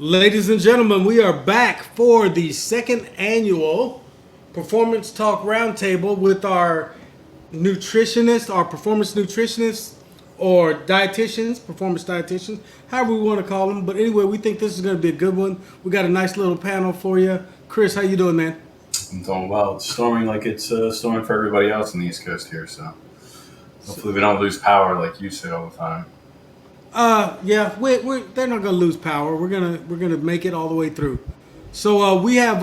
Ladies and gentlemen, we are back for the second annual Performance Talk Roundtable with our nutritionists, our performance nutritionists, or dietitians, performance dietitians, however we want to call them. But anyway, we think this is going to be a good one. We got a nice little panel for you. Chris, how you doing, man? I'm doing well. It's storming like it's storming for everybody else on the East Coast here, so hopefully we don't lose power like you say all the time. Yeah, they're not gonna lose power. We're gonna make it all the way through. So we have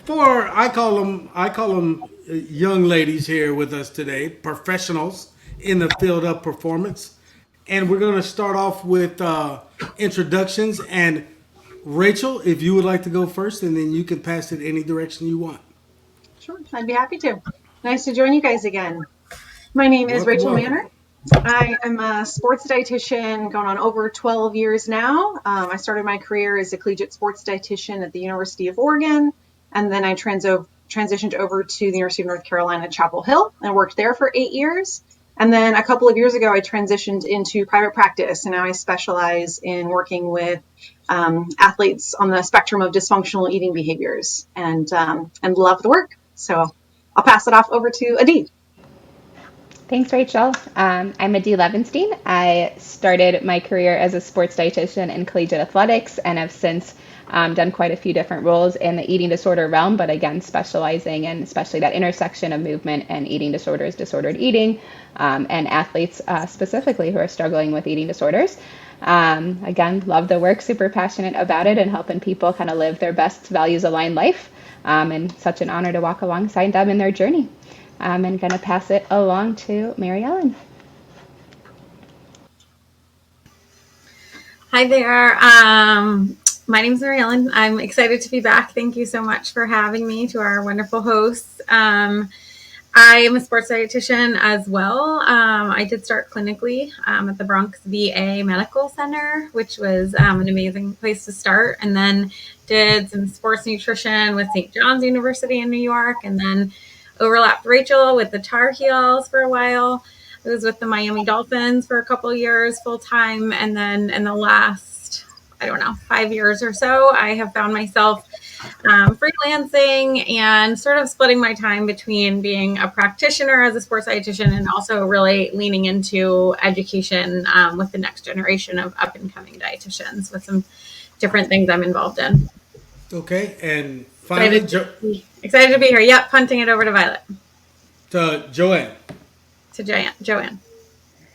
four. I call them young ladies here with us today, professionals in the field of performance, and we're gonna start off with introductions. And Rachel, if you would like to go first, and then you can pass it any direction you want. Sure, I'd be happy to. Nice to join you guys again. My name is Welcome, Rachel welcome. Manner. I am a sports dietitian going on over 12 years now. I started my career as a collegiate sports dietitian at the University of Oregon, and then I transitioned over to the University of North Carolina, Chapel Hill, and worked there for 8 years. And then a couple of years ago, I transitioned into private practice, and now I specialize in working with athletes on the spectrum of dysfunctional eating behaviors, and love the work. So I'll pass it off over to Adi. Thanks, Rachel. I'm Adi Levenstein. I started my career as a sports dietitian in collegiate athletics and have since done quite a few different roles in the eating disorder realm, but again, specializing in especially that intersection of movement and eating disorders, disordered eating, and athletes specifically who are struggling with eating disorders. Again, love the work, super passionate about it, and helping people kind of live their best values aligned life. And such an honor to walk alongside them in their journey. And going to pass it along to Mary Ellen. Hi there. My name is Mary Ellen. I'm excited to be back. Thank you so much for having me, to our wonderful hosts. I am a sports dietitian as well. I did start clinically at the Bronx VA Medical Center, which was an amazing place to start, and then did some sports nutrition with St. John's University in New York, and then overlapped Rachel with the Tar Heels for a while. I was with the Miami Dolphins for a couple of years full time, and then in the last, 5 years or so, I have found myself freelancing and sort of splitting my time between being a practitioner as a sports dietitian and also really leaning into education with the next generation of up and coming dietitians with some different things I'm involved in. Okay, and finally, Excited to be here. Yep, punting it over to Violet. to Joanne. To Joanne.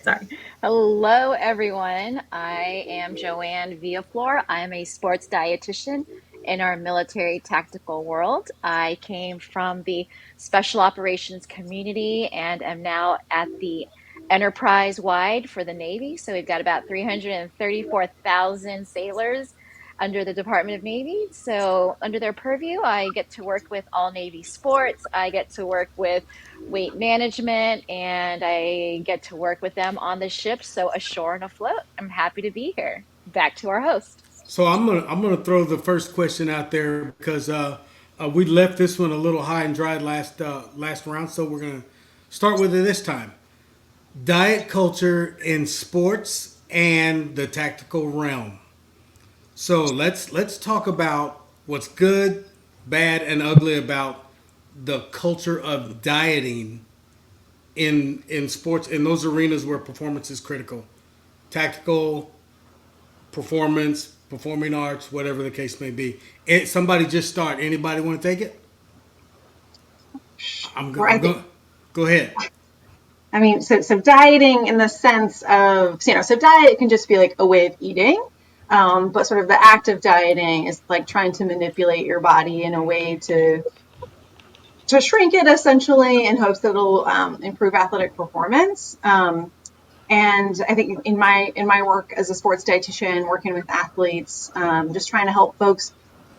Sorry. Hello, everyone. I am Joanne Villaflor. I'm a sports dietitian in our military tactical world. I came from the special operations community and am now at the enterprise wide for the Navy. So we've got about 334,000 sailors under the Department of Navy. So under their purview, I get to work with all Navy sports. I get to work with weight management, and I get to work with them on the ship, so ashore and afloat. I'm happy to be here. Back to our host. So I'm gonna throw the first question out there because we left this one a little high and dry last round, so we're gonna start with it this time. Diet culture in sports and the tactical realm. So let's talk about what's good, bad, and ugly about the culture of dieting in sports in those arenas where performance is critical, tactical, performance, performing arts, whatever the case may be. Somebody just start. Anybody want to take it? I'm going. Go ahead. I mean, so dieting in the sense of, so diet can just be like a way of eating, but sort of the act of dieting is like trying to manipulate your body in a way to shrink it essentially in hopes that it'll improve athletic performance. And I think in my work as a sports dietitian, working with athletes, just trying to help folks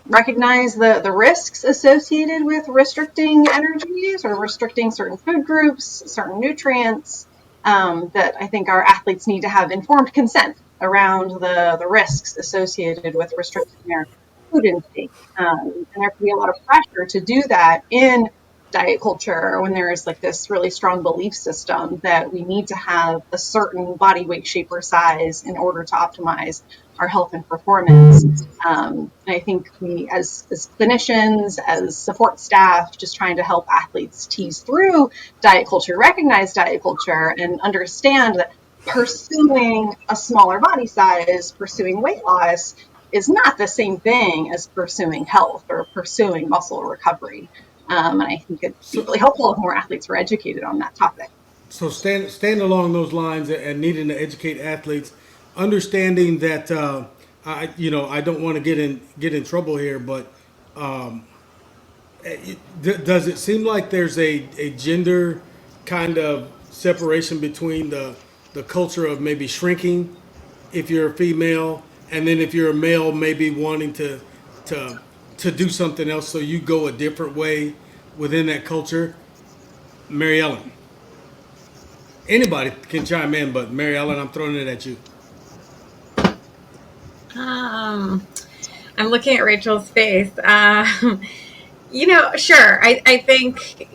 recognize the risks associated with restricting energies or restricting certain food groups, certain nutrients, that I think our athletes need to have informed consent around the risks associated with restricting their food intake. And there can be a lot of pressure to do that in diet culture, when there's like this really strong belief system that we need to have a certain body weight, shape, or size in order to optimize our health and performance. And I think we, as clinicians, as support staff, just trying to help athletes tease through diet culture, recognize diet culture, and understand that pursuing a smaller body size, pursuing weight loss, is not the same thing as pursuing health or pursuing muscle recovery. And I think it'd be So, really helpful if more athletes were educated on that topic. so stand along those lines and needing to educate athletes, understanding that I don't want to get in trouble here, but does it seem like there's a gender kind of separation between the culture of maybe shrinking if you're a female, and then if you're a male, maybe wanting to to do something else, so you go a different way within that culture? Mary Ellen. Anybody can chime in, but Mary Ellen, I'm throwing it at you. Um, I'm looking at Rachel's face. Sure. I think,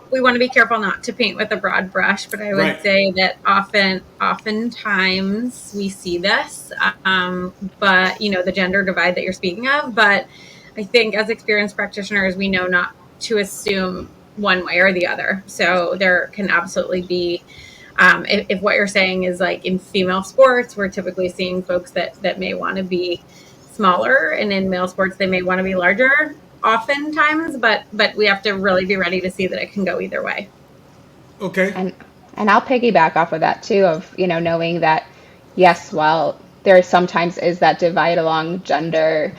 we want to be careful not to paint with a broad brush, but I would Right. say that oftentimes we see this, but, the gender divide that you're speaking of. But I think as experienced practitioners, we know not to assume one way or the other. So there can absolutely be, if what you're saying is like in female sports, we're typically seeing folks that may want to be smaller, and in male sports, they may want to be larger oftentimes, but we have to really be ready to see that it can go either way. Okay. And I'll piggyback off of that too, of knowing that yes, while there sometimes is that divide along gender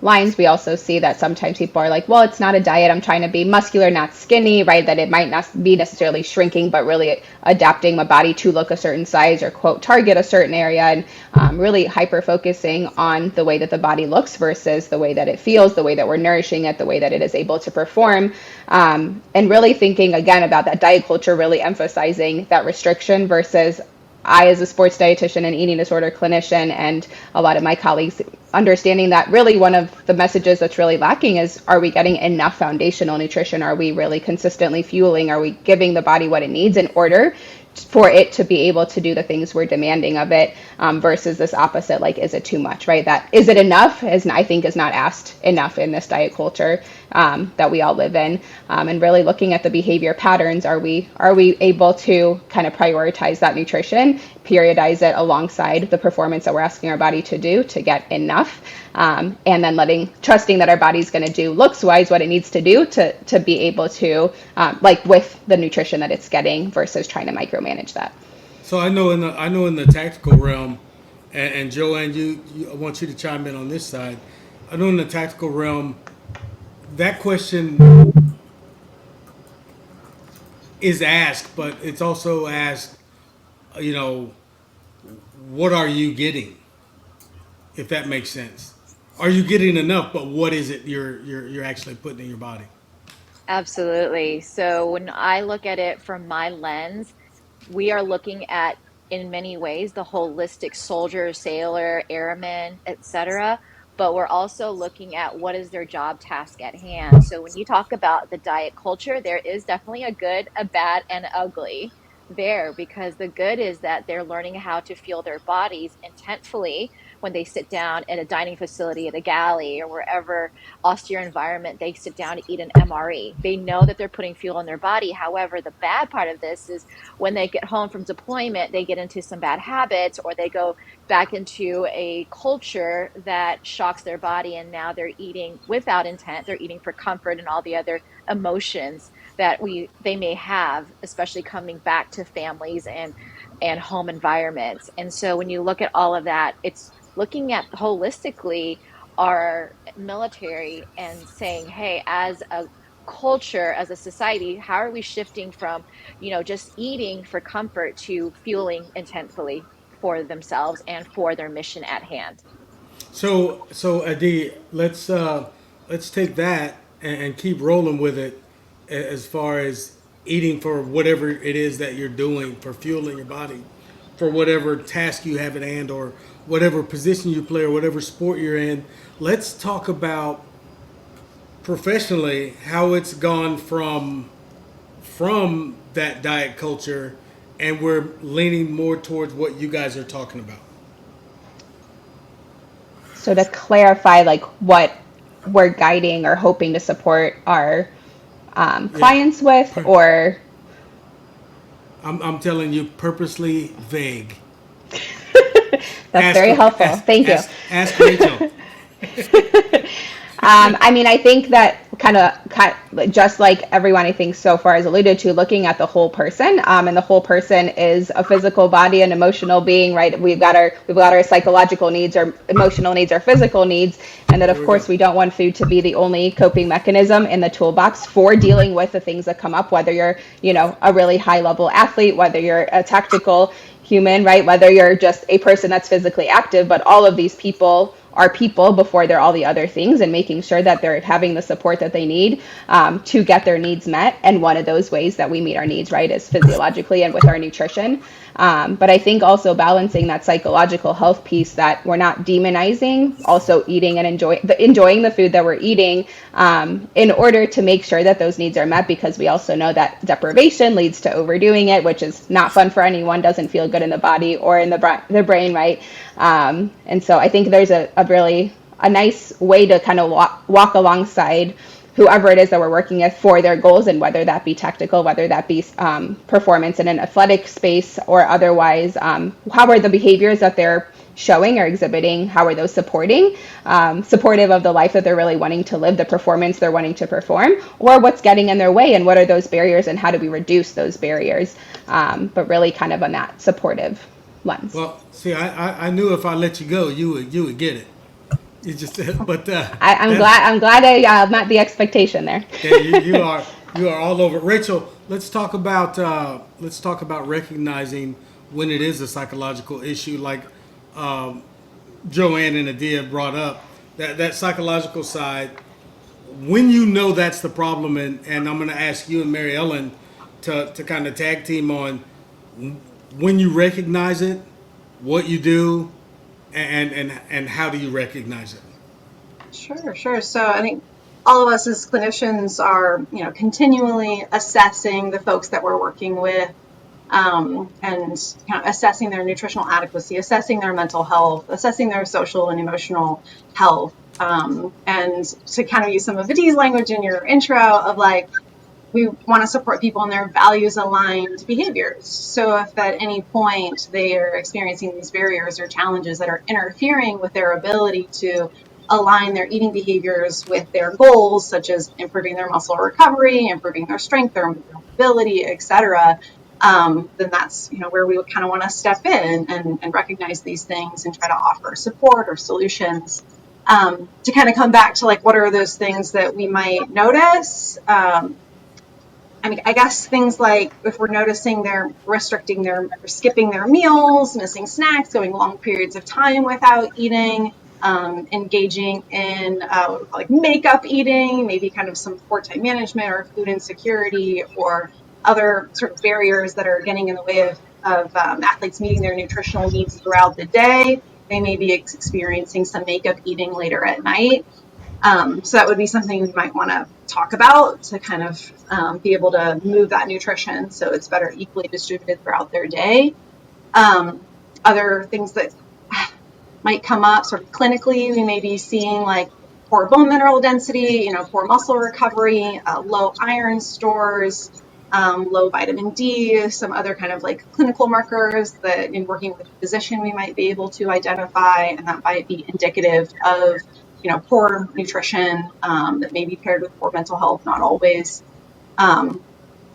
lines, we also see that sometimes people are like, well, it's not a diet, I'm trying to be muscular, not skinny, right? That it might not be necessarily shrinking, but really adapting my body to look a certain size or quote target a certain area, and really hyper focusing on the way that the body looks versus the way that it feels, the way that we're nourishing it, the way that it is able to perform. And really thinking again about that diet culture, really emphasizing that restriction versus I, as a sports dietitian and eating disorder clinician, and a lot of my colleagues, understanding that really one of the messages that's really lacking is, are we getting enough foundational nutrition? Are we really consistently fueling? Are we giving the body what it needs in order for it to be able to do the things we're demanding of it, versus this opposite, like, is it too much, right? That is it enough, I think is not asked enough in this diet culture that we all live in, and really looking at the behavior patterns. Are we able to kind of prioritize that nutrition, periodize it alongside the performance that we're asking our body to do to get enough, and then trusting that our body's going to do looks wise what it needs to do to be able to, like with the nutrition that it's getting, versus trying to micromanage that. So I know in the tactical realm, and Joanne, I want you to chime in on this side. I know in the tactical realm, that question is asked, but it's also asked, you know, what are you getting? If that makes sense. Are you getting enough? But what is it you're actually putting in your body? Absolutely. So when I look at it from my lens, we are looking at, in many ways, the holistic soldier, sailor, airman, etc. But we're also looking at what is their job task at hand. So when you talk about the diet culture, there is definitely a good, a bad, and ugly there, because the good is that they're learning how to fuel their bodies intentfully when they sit down at a dining facility, at a galley, or wherever austere environment they sit down to eat an MRE. They know that they're putting fuel in their body. However, the bad part of this is when they get home from deployment, they get into some bad habits, or they go back into a culture that shocks their body, and now they're eating without intent. They're eating for comfort and all the other emotions that they may have, especially coming back to families and home environments. And so when you look at all of that, it's looking at holistically our military and saying, hey, as a culture, as a society, how are we shifting from, just eating for comfort to fueling intentfully for themselves and for their mission at hand? So Adi, let's take that and keep rolling with it, as far as eating for whatever it is that you're doing for fueling your body, for whatever task you have at hand, or whatever position you play, or whatever sport you're in. Let's talk about professionally, how it's gone from that diet culture, and we're leaning more towards what you guys are talking about. So to clarify, like what we're guiding or hoping to support our Yeah, clients with, per- or I'm telling you, purposely vague. that's very helpful. Thank you. Ask Rachel. I mean, I think that just like everyone I think so far has alluded to, looking at the whole person, and the whole person is a physical body, an emotional being, right? We've got our psychological needs, our emotional needs, our physical needs, and that There of we course go. we don't want food to be the only coping mechanism in the toolbox for dealing with the things that come up, whether you're, a really high level athlete, whether you're a tactical human, right? Whether you're just a person that's physically active, but all of these people are people before they're all the other things, and making sure that they're having the support that they need to get their needs met. And one of those ways that we meet our needs, right, is physiologically and with our nutrition. But I think also balancing that psychological health piece, that we're not demonizing also eating and enjoying the food that we're eating, in order to make sure that those needs are met, because we also know that deprivation leads to overdoing it, which is not fun for anyone, doesn't feel good in the body or in the brain, right? And so I think there's a really a nice way to kind of walk alongside whoever it is that we're working with for their goals, and whether that be tactical, whether that be performance in an athletic space or otherwise. How are the behaviors that they're showing or exhibiting, how are those supportive of the life that they're really wanting to live, the performance they're wanting to perform, or what's getting in their way, and what are those barriers, and how do we reduce those barriers, but really kind of on that supportive lens. Well, see, I knew if I let you go, you would get it. You just, but I'm that's, glad I met the expectation there. yeah, you are all over. Rachel, let's talk about recognizing when it is a psychological issue, like Joanne and Adia brought up that psychological side. When you know that's the problem, and I'm going to ask you and Mary Ellen to kind of tag team on when you recognize it, what you do, and how do you recognize it? Sure, sure. So I think all of us as clinicians are, continually assessing the folks that we're working with, and kind of assessing their nutritional adequacy, assessing their mental health, assessing their social and emotional health. And to kind of use some of Adi's language in your intro of like, we want to support people in their values aligned behaviors. So if at any point they are experiencing these barriers or challenges that are interfering with their ability to align their eating behaviors with their goals, such as improving their muscle recovery, improving their strength, their mobility, etc., then that's where we would kind of want to step in and recognize these things and try to offer support or solutions. To kind of come back to like, what are those things that we might notice? I mean, I guess things like if we're noticing they're skipping their meals, missing snacks, going long periods of time without eating, engaging in like makeup eating, maybe kind of some poor time management or food insecurity or other sort of barriers that are getting in the way of athletes meeting their nutritional needs throughout the day. They may be experiencing some makeup eating later at night. So that would be something we might want to talk about to kind of be able to move that nutrition so it's better equally distributed throughout their day. Other things that might come up sort of clinically, we may be seeing like poor bone mineral density, poor muscle recovery, low iron stores, low vitamin D, some other kind of like clinical markers that in working with a physician we might be able to identify, and that might be indicative of poor nutrition that may be paired with poor mental health, not always.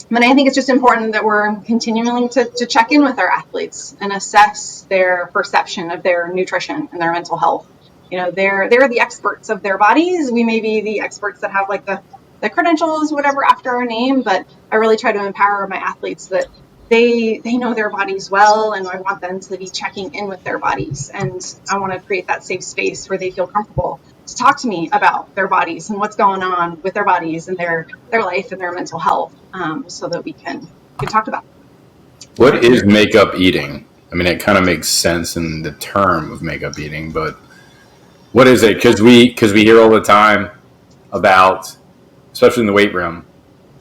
But I think it's just important that we're continuing to check in with our athletes and assess their perception of their nutrition and their mental health. They're the experts of their bodies. We may be the experts that have like the credentials, whatever, after our name, but I really try to empower my athletes that they know their bodies well, and I want them to be checking in with their bodies. And I want to create that safe space where they feel comfortable to talk to me about their bodies and what's going on with their bodies and their life and their mental health, so that we can talk about it. What is makeup eating? I mean, it kind of makes sense in the term of makeup eating, but what is it? Because we hear all the time about especially in the weight room,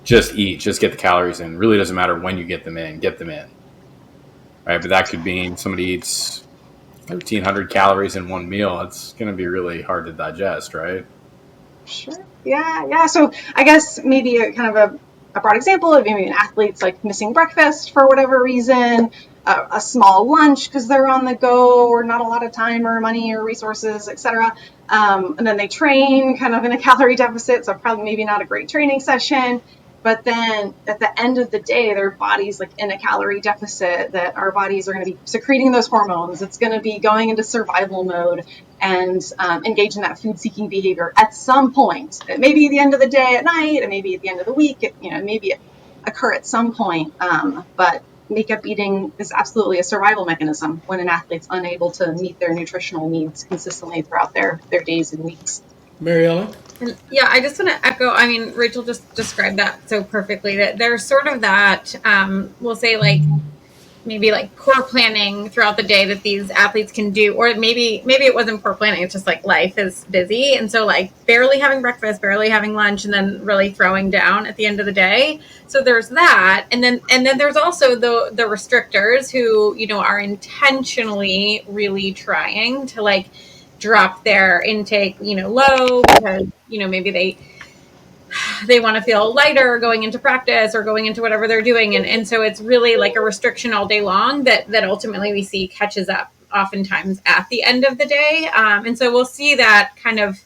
just eat, just get the calories in. Really doesn't matter when you get them in, right? But that could mean somebody eats 1,300 calories in one meal. It's going to be really hard to digest, right? Sure. Yeah. So I guess maybe a kind of a broad example of maybe an athlete's like missing breakfast for whatever reason, a small lunch because they're on the go or not a lot of time or money or resources, etc. And then they train kind of in a calorie deficit, so probably maybe not a great training session. But then at the end of the day, their body's like in a calorie deficit, that our bodies are going to be secreting those hormones. It's going to be going into survival mode and engage in that food seeking behavior at some point. It may be the end of the day at night, it may be at the end of the week, maybe occur at some point. But makeup eating is absolutely a survival mechanism when an athlete's unable to meet their nutritional needs consistently throughout their days and weeks. Mary Ellen? And yeah, I just want to echo. I mean, Rachel just described that so perfectly. That there's sort of that, we'll say, like maybe like poor planning throughout the day that these athletes can do, or maybe it wasn't poor planning. It's just like life is busy, and so like barely having breakfast, barely having lunch, and then really throwing down at the end of the day. So there's that, and then there's also the restrictors who are intentionally really trying to like drop their intake low because maybe they want to feel lighter going into practice or going into whatever they're doing, and so it's really like a restriction all day long that day we see catches up oftentimes at the end of the day, and so we'll see that kind of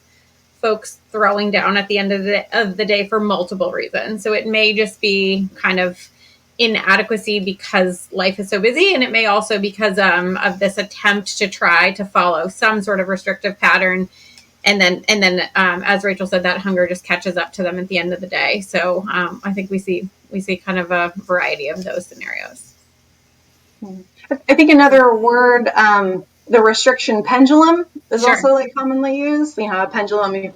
folks throwing down at the end of the day for multiple reasons. So it may just be kind of inadequacy because life is so busy, and it may also because of this attempt to try to follow some sort of restrictive pattern, and then as Rachel said, that hunger just catches up to them at the end of the day. So I think we see kind of a variety of those scenarios. I think another word, the restriction pendulum, is Sure. also like commonly used. A pendulum, you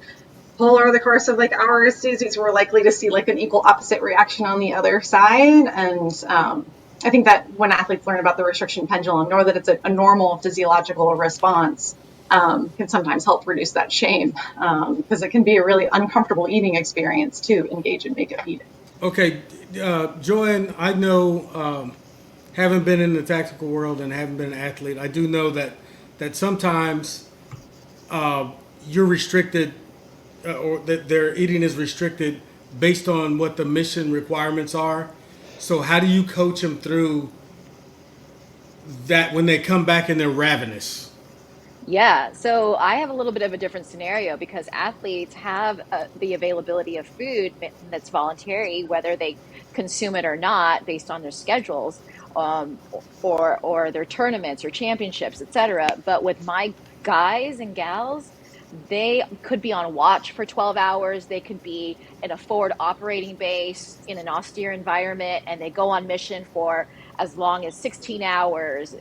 pull over the course of like hours, we're likely to see like an equal opposite reaction on the other side. And I think that when athletes learn about the restriction pendulum, know that it's a normal physiological response, can sometimes help reduce that shame, because it can be a really uncomfortable eating experience to engage in makeup eating. Okay, Joanne, I know, haven't been in the tactical world and haven't been an athlete. I do know that sometimes you're restricted, or that their eating is restricted based on what the mission requirements are. So how do you coach them through that when they come back and they're ravenous? Yeah, so I have a little bit of a different scenario because athletes have the availability of food that's voluntary, whether they consume it or not, based on their schedules, or their tournaments or championships, etc. But with my guys and gals, they could be on watch for 12 hours. They could be in a forward operating base in an austere environment, and they go on mission for as long as 16 hours,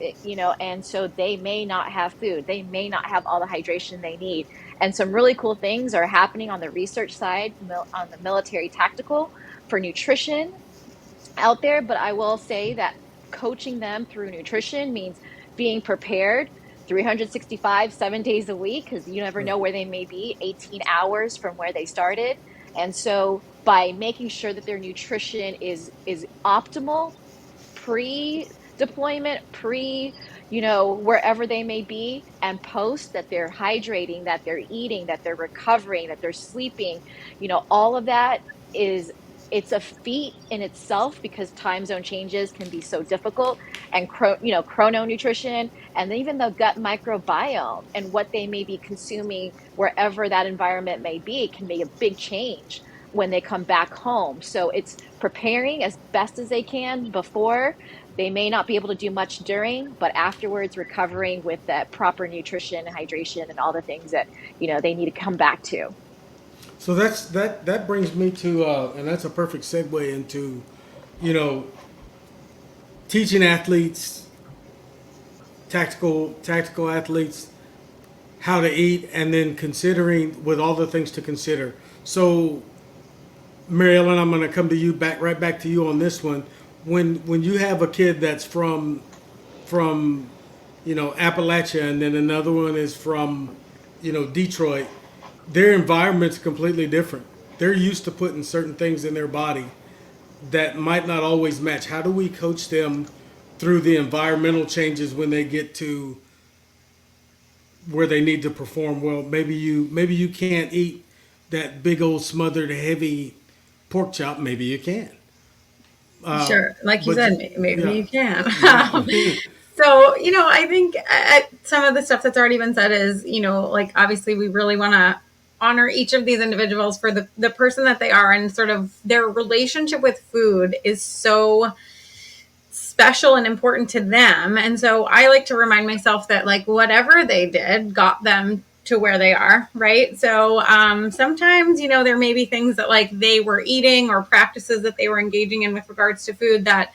and so they may not have food. They may not have all the hydration they need. And some really cool things are happening on the research side, on the military tactical for nutrition out there. But I will say that coaching them through nutrition means being prepared 365, 7 days a week, because you never know where they may be 18 hours from where they started. And so by making sure that their nutrition is optimal pre-deployment, wherever they may be, and post, that they're hydrating, that they're eating, that they're recovering, that they're sleeping, all of that it's a feat in itself because time zone changes can be so difficult, and chrono nutrition, and even the gut microbiome and what they may be consuming wherever that environment may be can make a big change when they come back home. So it's preparing as best as they can before. They may not be able to do much during, but afterwards recovering with that proper nutrition, hydration, and all the things that they need to come back to. So that brings me to, and that's a perfect segue into, you know, teaching athletes, tactical athletes, how to eat, and then considering with all the things to consider. So, Mary Ellen, I'm going to come to you right back to you on this one. When you have a kid that's from Appalachia, and then another one is from Detroit, their environment's completely different. they're used to putting certain things in their body that might not always match. How do we coach them through the environmental changes when they get to where they need to perform well? Maybe you can't eat that big old smothered heavy pork chop. Maybe you can. Sure. Like you But said, maybe yeah, you can. yeah. So, I think some of the stuff that's already been said is, like obviously we really want to honor each of these individuals for the person that they are, and sort of their relationship with food is so special and important to them. And so I like to remind myself that like whatever they did got them to where they are, right? So sometimes, there may be things that like they were eating or practices that they were engaging in with regards to food that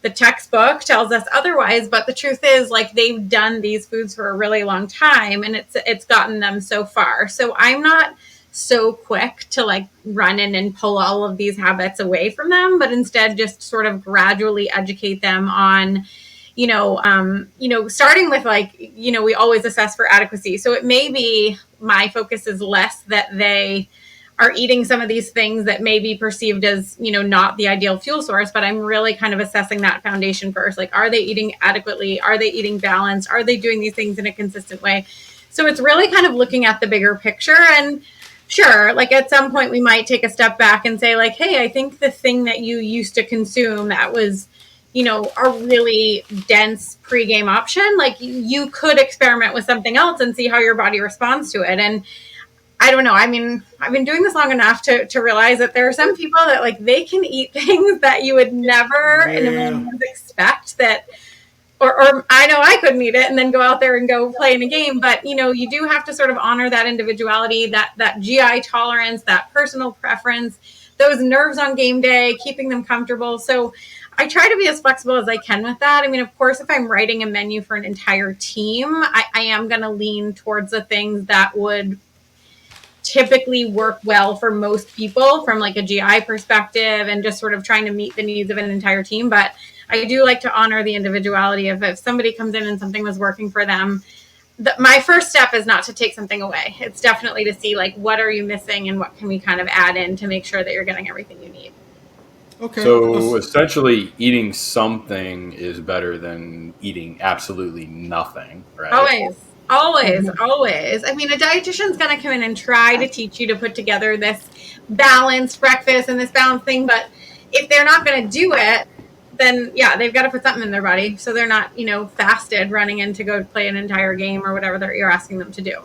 the textbook tells us otherwise, but the truth is like they've done these foods for a really long time, and it's gotten them so far. So I'm not so quick to like run in and pull all of these habits away from them, but instead just sort of gradually educate them on, starting with like, we always assess for adequacy. So it may be my focus is less that they are eating some of these things that may be perceived as, not the ideal fuel source, but I'm really kind of assessing that foundation first. Like, are they eating adequately? Are they eating balanced? Are they doing these things in a consistent way? So it's really kind of looking at the bigger picture. And sure, like at some point we might take a step back and say like, hey, I think the thing that you used to consume that was, a really dense pregame option, like you could experiment with something else and see how your body responds to it. And I don't know. I mean, I've been doing this long enough to realize that there are some people that like they can eat things that you would never in a million years expect that, or I know I couldn't eat it and then go out there and go play in a game. But, you do have to sort of honor that individuality, that GI tolerance, that personal preference, those nerves on game day, keeping them comfortable. So I try to be as flexible as I can with that. I mean, of course, if I'm writing a menu for an entire team, I am going to lean towards the things that would typically work well for most people from like a GI perspective and just sort of trying to meet the needs of an entire team. But I do like to honor the individuality of if somebody comes in and something was working for them, my first step is not to take something away. It's definitely to see like, what are you missing and what can we kind of add in to make sure that you're getting everything you need. Okay. So essentially, eating something is better than eating absolutely nothing, right? Always. I mean, a dietitian's going to come in and try to teach you to put together this balanced breakfast and this balanced thing. But if they're not going to do it, then yeah, they've got to put something in their body. So they're not, fasted running in to go play an entire game or whatever you're asking them to do.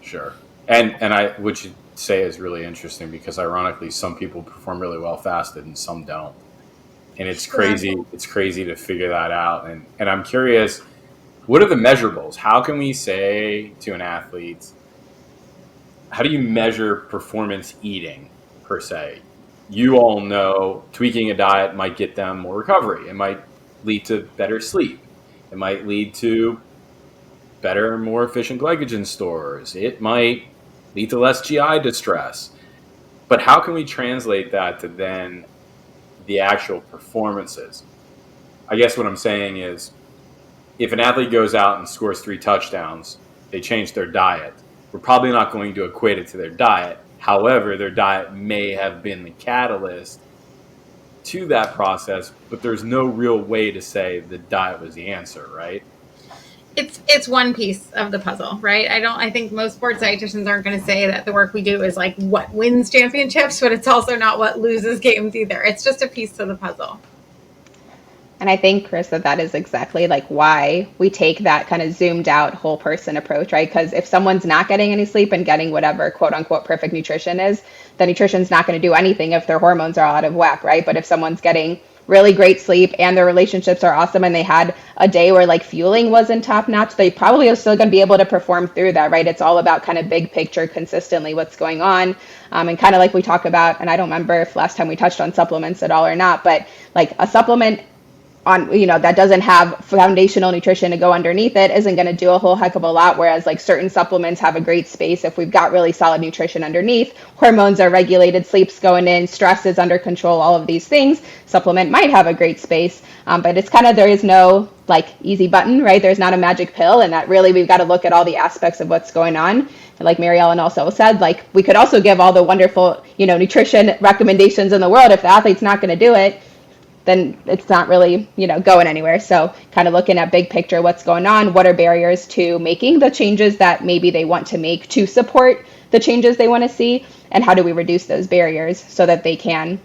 Sure. And what you say is really interesting because ironically, some people perform really well fasted and some don't. And it's crazy. It's crazy to figure that out. And I'm curious, what are the measurables? How can we say to an athlete, how do you measure performance eating per se? You all know tweaking a diet might get them more recovery. It might lead to better sleep. It might lead to better, more efficient glycogen stores. It might lead to less GI distress. But how can we translate that to then the actual performances? I guess what I'm saying is, if an athlete goes out and scores 3 touchdowns, they change their diet. We're probably not going to equate it to their diet. However, their diet may have been the catalyst to that process, but there's no real way to say the diet was the answer, right? It's one piece of the puzzle, right? I think most sports dietitians aren't going to say that the work we do is like what wins championships, but it's also not what loses games either. It's just a piece to the puzzle. And I think, Chris, that is exactly like why we take that kind of zoomed out whole person approach, right? Because if someone's not getting any sleep and getting whatever quote unquote perfect nutrition is, the nutrition's not going to do anything if their hormones are out of whack, right? But if someone's getting really great sleep and their relationships are awesome and they had a day where like fueling wasn't top notch, they probably are still going to be able to perform through that, right? It's all about kind of big picture consistently what's going on. And kind of like we talk about, and I don't remember if last time we touched on supplements at all or not, but like a supplement on, that doesn't have foundational nutrition to go underneath it isn't going to do a whole heck of a lot. Whereas like certain supplements have a great space if we've got really solid nutrition underneath, hormones are regulated, sleep's going in, stress is under control, all of these things, supplement might have a great space. But it's kind of, there is no like easy button, right? There's not a magic pill, and that really we've got to look at all the aspects of what's going on. And like Mary Ellen also said, like we could also give all the wonderful, nutrition recommendations in the world. If the athlete's not going to do it, then it's not really, going anywhere. So kind of looking at big picture, what's going on, what are barriers to making the changes that maybe they want to make to support the changes they want to see, and how do we reduce those barriers so that they can,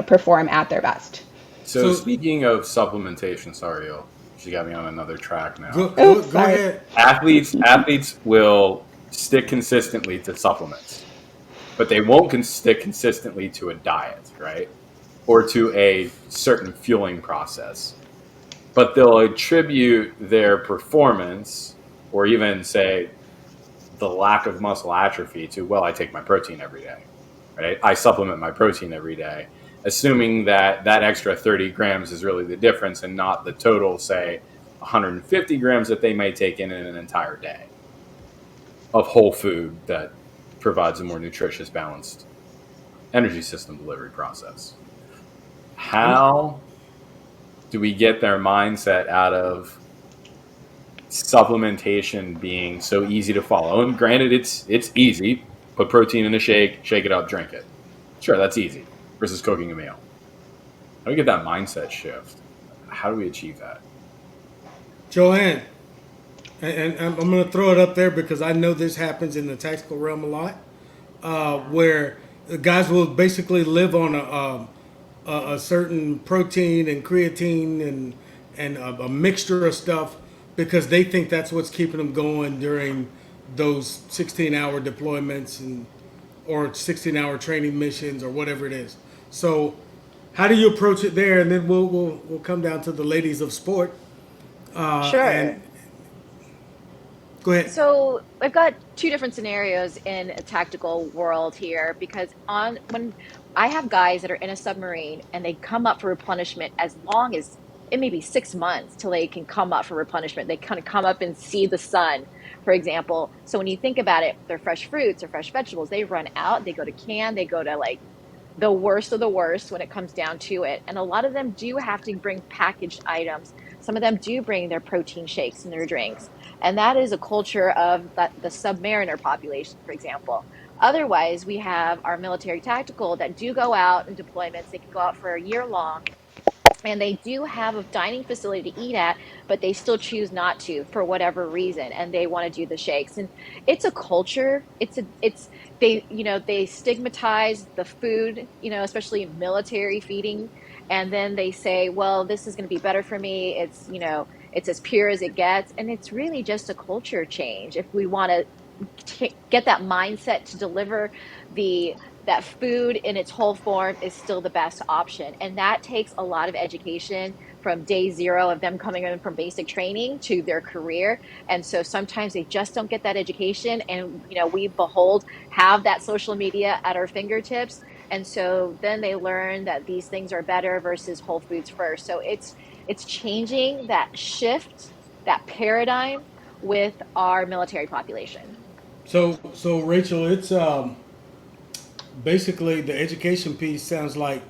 perform at their best. So speaking of supplementation, sorry, she got me on another track now. Go ahead. Athletes will stick consistently to supplements, but they won't stick consistently to a diet, right? Or to a certain fueling process. But they'll attribute their performance, or even say the lack of muscle atrophy, to, well, I take my protein every day, right? I supplement my protein every day, assuming that extra 30 grams is really the difference and not the total, say, 150 grams that they may take in an entire day of whole food that provides a more nutritious, balanced energy system delivery process. How do we get their mindset out of supplementation being so easy to follow? And granted, it's easy. Put protein in a shake it up, drink it. Sure, that's easy versus cooking a meal. How do we get that mindset shift? How do we achieve that? Joanne, and I'm going to throw it up there because I know this happens in the tactical realm a lot, where the guys will basically live on a certain protein and creatine and a mixture of stuff because they think that's what's keeping them going during those 16-hour deployments or 16-hour training missions or whatever it is. So how do you approach it there? And then we'll come down to the ladies of sport. Sure. Go ahead. So I've got two different scenarios in a tactical world here, because when I have guys that are in a submarine and they come up for replenishment, as long as it may be 6 months till they can come up for replenishment. They kind of come up and see the sun, for example. So when you think about it, they're fresh fruits or fresh vegetables. They run out, they go to can, they go to like the worst of the worst when it comes down to it. And a lot of them do have to bring packaged items. Some of them do bring their protein shakes and their drinks. And that is a culture of the submariner population, for example. Otherwise, we have our military tactical that do go out in deployments. They can go out for a year long. And they do have a dining facility to eat at, but they still choose not to for whatever reason, and they want to do the shakes. And it's a culture. They stigmatize the food, especially military feeding, and then they say, well, this is going to be better for me. It's as pure as it gets, and it's really just a culture change. If we want to get that mindset to deliver that food in its whole form is still the best option. And that takes a lot of education from day zero of them coming in from basic training to their career. And so sometimes they just don't get that education. And, we have that social media at our fingertips. And so then they learn that these things are better versus whole foods first. So it's changing that shift, that paradigm with our military population. So Rachel, it's basically the education piece sounds like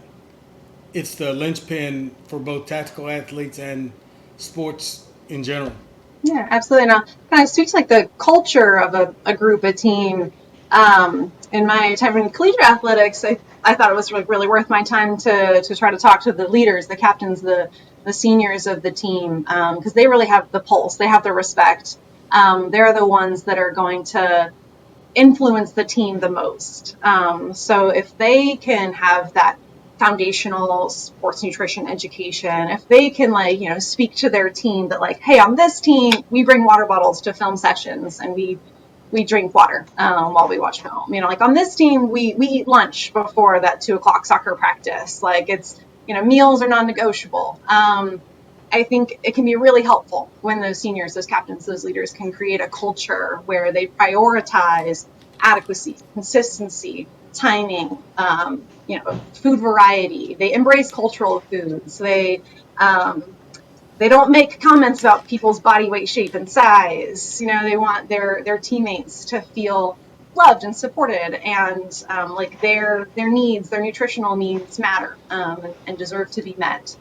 it's the linchpin for both tactical athletes and sports in general. Yeah, absolutely. Now, kind of speaks like the culture of a group, a team. In my time in collegiate athletics, I thought it was really worth my time to try to talk to the leaders, the captains, the seniors of the team, because they really have the pulse. They have the respect. They're the ones that are going to influence the team the most. So if they can have that foundational sports nutrition education, if they can speak to their team that hey, on this team we bring water bottles to film sessions and we drink water while we watch film. On this team we eat lunch before that 2:00 soccer practice. It's meals are non-negotiable. I think it can be really helpful when those seniors, those captains, those leaders can create a culture where they prioritize adequacy, consistency, timing, food variety. They embrace cultural foods. They they don't make comments about people's body weight, shape, and size. They want their teammates to feel loved and supported, and like their needs, their nutritional needs matter, and deserve to be met.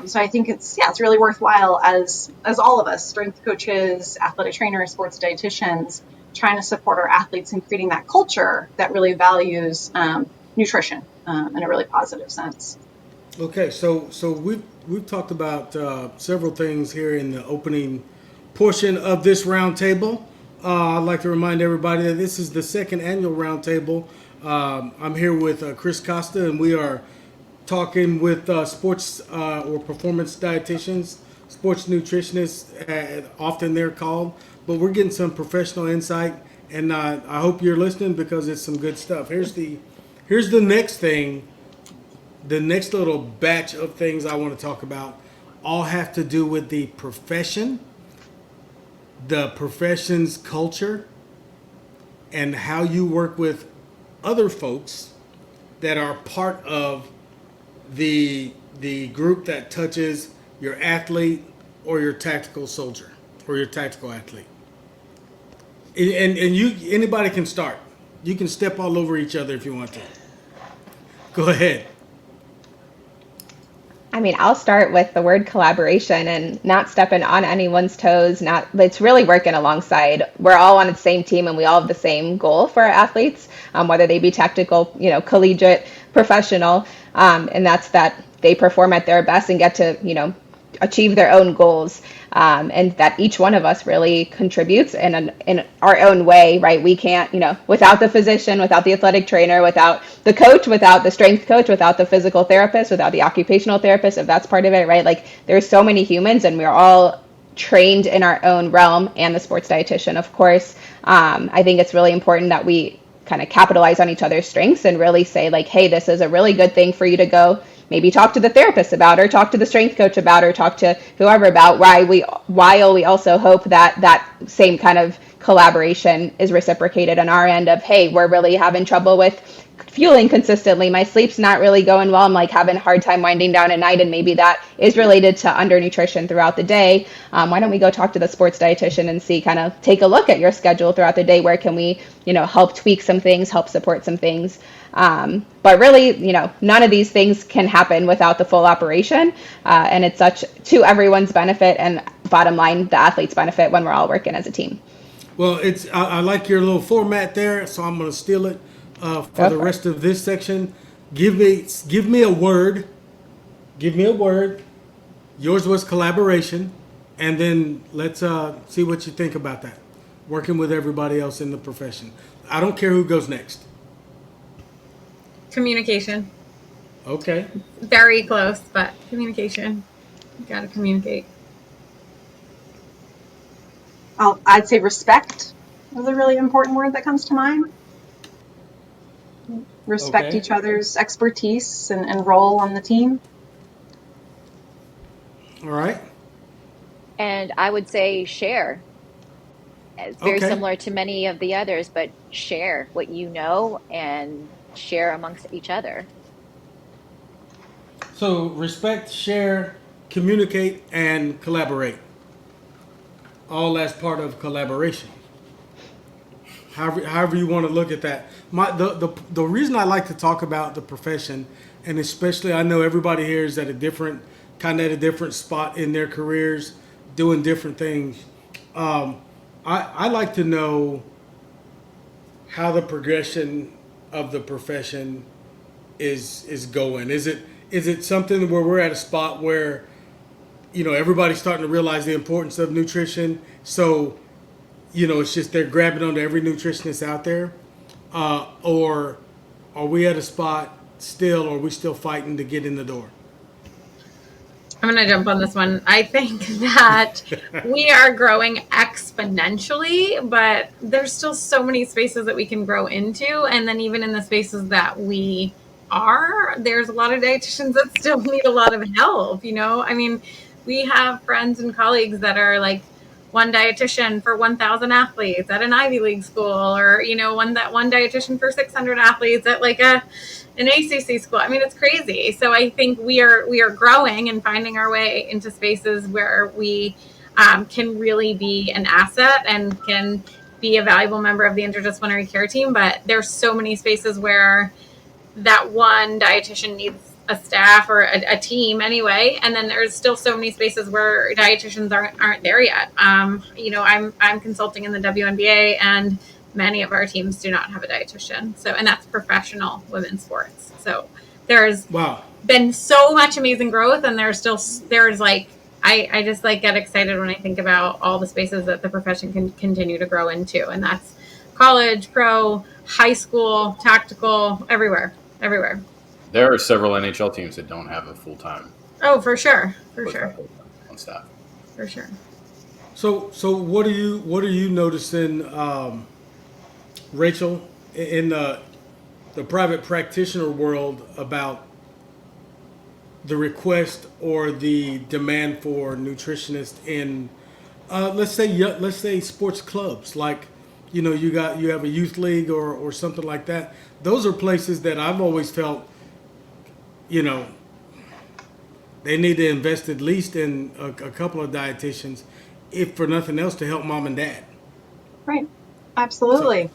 So I think it's really worthwhile as all of us, strength coaches, athletic trainers, sports dietitians, trying to support our athletes in creating that culture that really values nutrition in a really positive sense. Okay, so we've talked about several things here in the opening portion of this roundtable. I'd like to remind everybody that this is the second annual roundtable. I'm here with Chris Costa, and we are talking with sports or performance dietitians, sports nutritionists, often they're called. But we're getting some professional insight, and I hope you're listening because it's some good stuff. Here's the next thing. The next little batch of things I want to talk about all have to do with the profession, the profession's culture, and how you work with other folks that are part of the group that touches your athlete or your tactical soldier or your tactical athlete. And anybody can start. You can step all over each other if you want to. Go ahead. I mean, I'll start with the word collaboration and not stepping on anyone's toes. It's really working alongside. We're all on the same team and we all have the same goal for our athletes, whether they be tactical, collegiate, professional, and that's that they perform at their best and get to, achieve their own goals, and that each one of us really contributes in our own way, right? We can't, without the physician, without the athletic trainer, without the coach, without the strength coach, without the physical therapist, without the occupational therapist, if that's part of it, right? Like there's so many humans and we're all trained in our own realm, and the sports dietitian, of course. I think it's really important that we kind of capitalize on each other's strengths and really say like, hey, this is a really good thing for you to go maybe talk to the therapist about, or talk to the strength coach about, or talk to whoever about, while we also hope that same kind of collaboration is reciprocated on our end of, hey, we're really having trouble with fueling consistently. My sleep's not really going well. I'm like having a hard time winding down at night, and maybe that is related to undernutrition throughout the day. Why don't we go talk to the sports dietitian and take a look at your schedule throughout the day? Where can we, help tweak some things, help support some things? But really, none of these things can happen without the full operation. And it's such to everyone's benefit, and bottom line, the athlete's benefit when we're all working as a team. Well, I like your little format there, so I'm going to steal it for the rest of this section. Give me a word. Give me a word. Yours was collaboration, and then let's see what you think about that. Working with everybody else in the profession. I don't care who goes next. Communication. Okay. Very close, but communication. You got to communicate. I'd say respect is a really important word that comes to mind. Respect each other's expertise and role on the team. All right. And I would say share. It's very similar to many of the others, but share what you know and share amongst each other. So respect, share, communicate, and collaborate. All as part of collaboration. However you want to look at that. The reason I like to talk about the profession, and especially I know everybody here is at a different spot in their careers, doing different things. I like to know how the progression of the profession is going. Is it something where we're at a spot where everybody's starting to realize the importance of nutrition, so it's just they're grabbing onto every nutritionist out there, or are we at a spot still, or are we still fighting to get in the door? I'm going to jump on this one. I think that we are growing exponentially, but there's still so many spaces that we can grow into. And then even in the spaces that we are, there's a lot of dietitians that still need a lot of help. I mean, we have friends and colleagues that are like one dietitian for 1,000 athletes at an Ivy League school, or one dietitian for 600 athletes at like a an ACC school. I mean, it's crazy. So I think we are growing and finding our way into spaces where we can really be an asset and can be a valuable member of the interdisciplinary care team. But there's so many spaces where that one dietitian needs a staff or a team anyway, and then there's still so many spaces where dietitians aren't there yet. I'm consulting in the WNBA, and many of our teams do not have a dietitian. So, and that's professional women's sports. So there's Wow. been so much amazing growth, and there's like I just like get excited when I think about all the spaces that the profession can continue to grow into, and that's college, pro, high school, tactical, everywhere. There are several NHL teams that don't have a full time Oh, for sure, on staff. for sure. So what are you noticing, Rachel, in the private practitioner world about the request or the demand for nutritionists in, let's say sports clubs, like, you have a youth league or something like that. Those are places that I've always felt, you know, they need to invest at least in a couple of dietitians, if for nothing else, to help mom and dad. Right. So, Absolutely.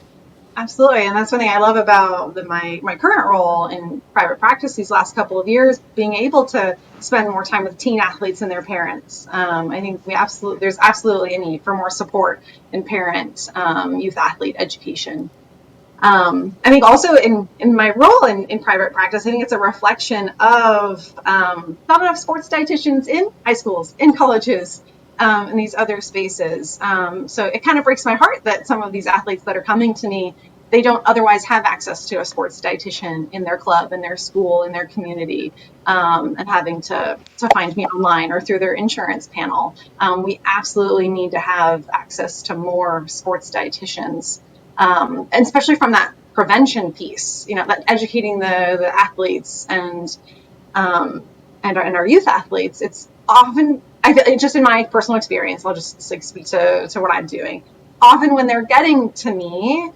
Absolutely. And that's one thing I love about my current role in private practice these last couple of years, being able to spend more time with teen athletes and their parents. I think there's absolutely a need for more support in parent, youth athlete education. I think also in my role in private practice, I think it's a reflection of not enough sports dietitians in high schools, in colleges, in these other spaces. So it kind of breaks my heart that some of these athletes that are coming to me, they don't otherwise have access to a sports dietitian in their club, in their school, in their community, and having to find me online or through their insurance panel. We absolutely need to have access to more sports dietitians, and especially from that prevention piece, that educating the athletes and our youth athletes. It's often, just in my personal experience, I'll just like speak to what I'm doing. Often when they're getting to me,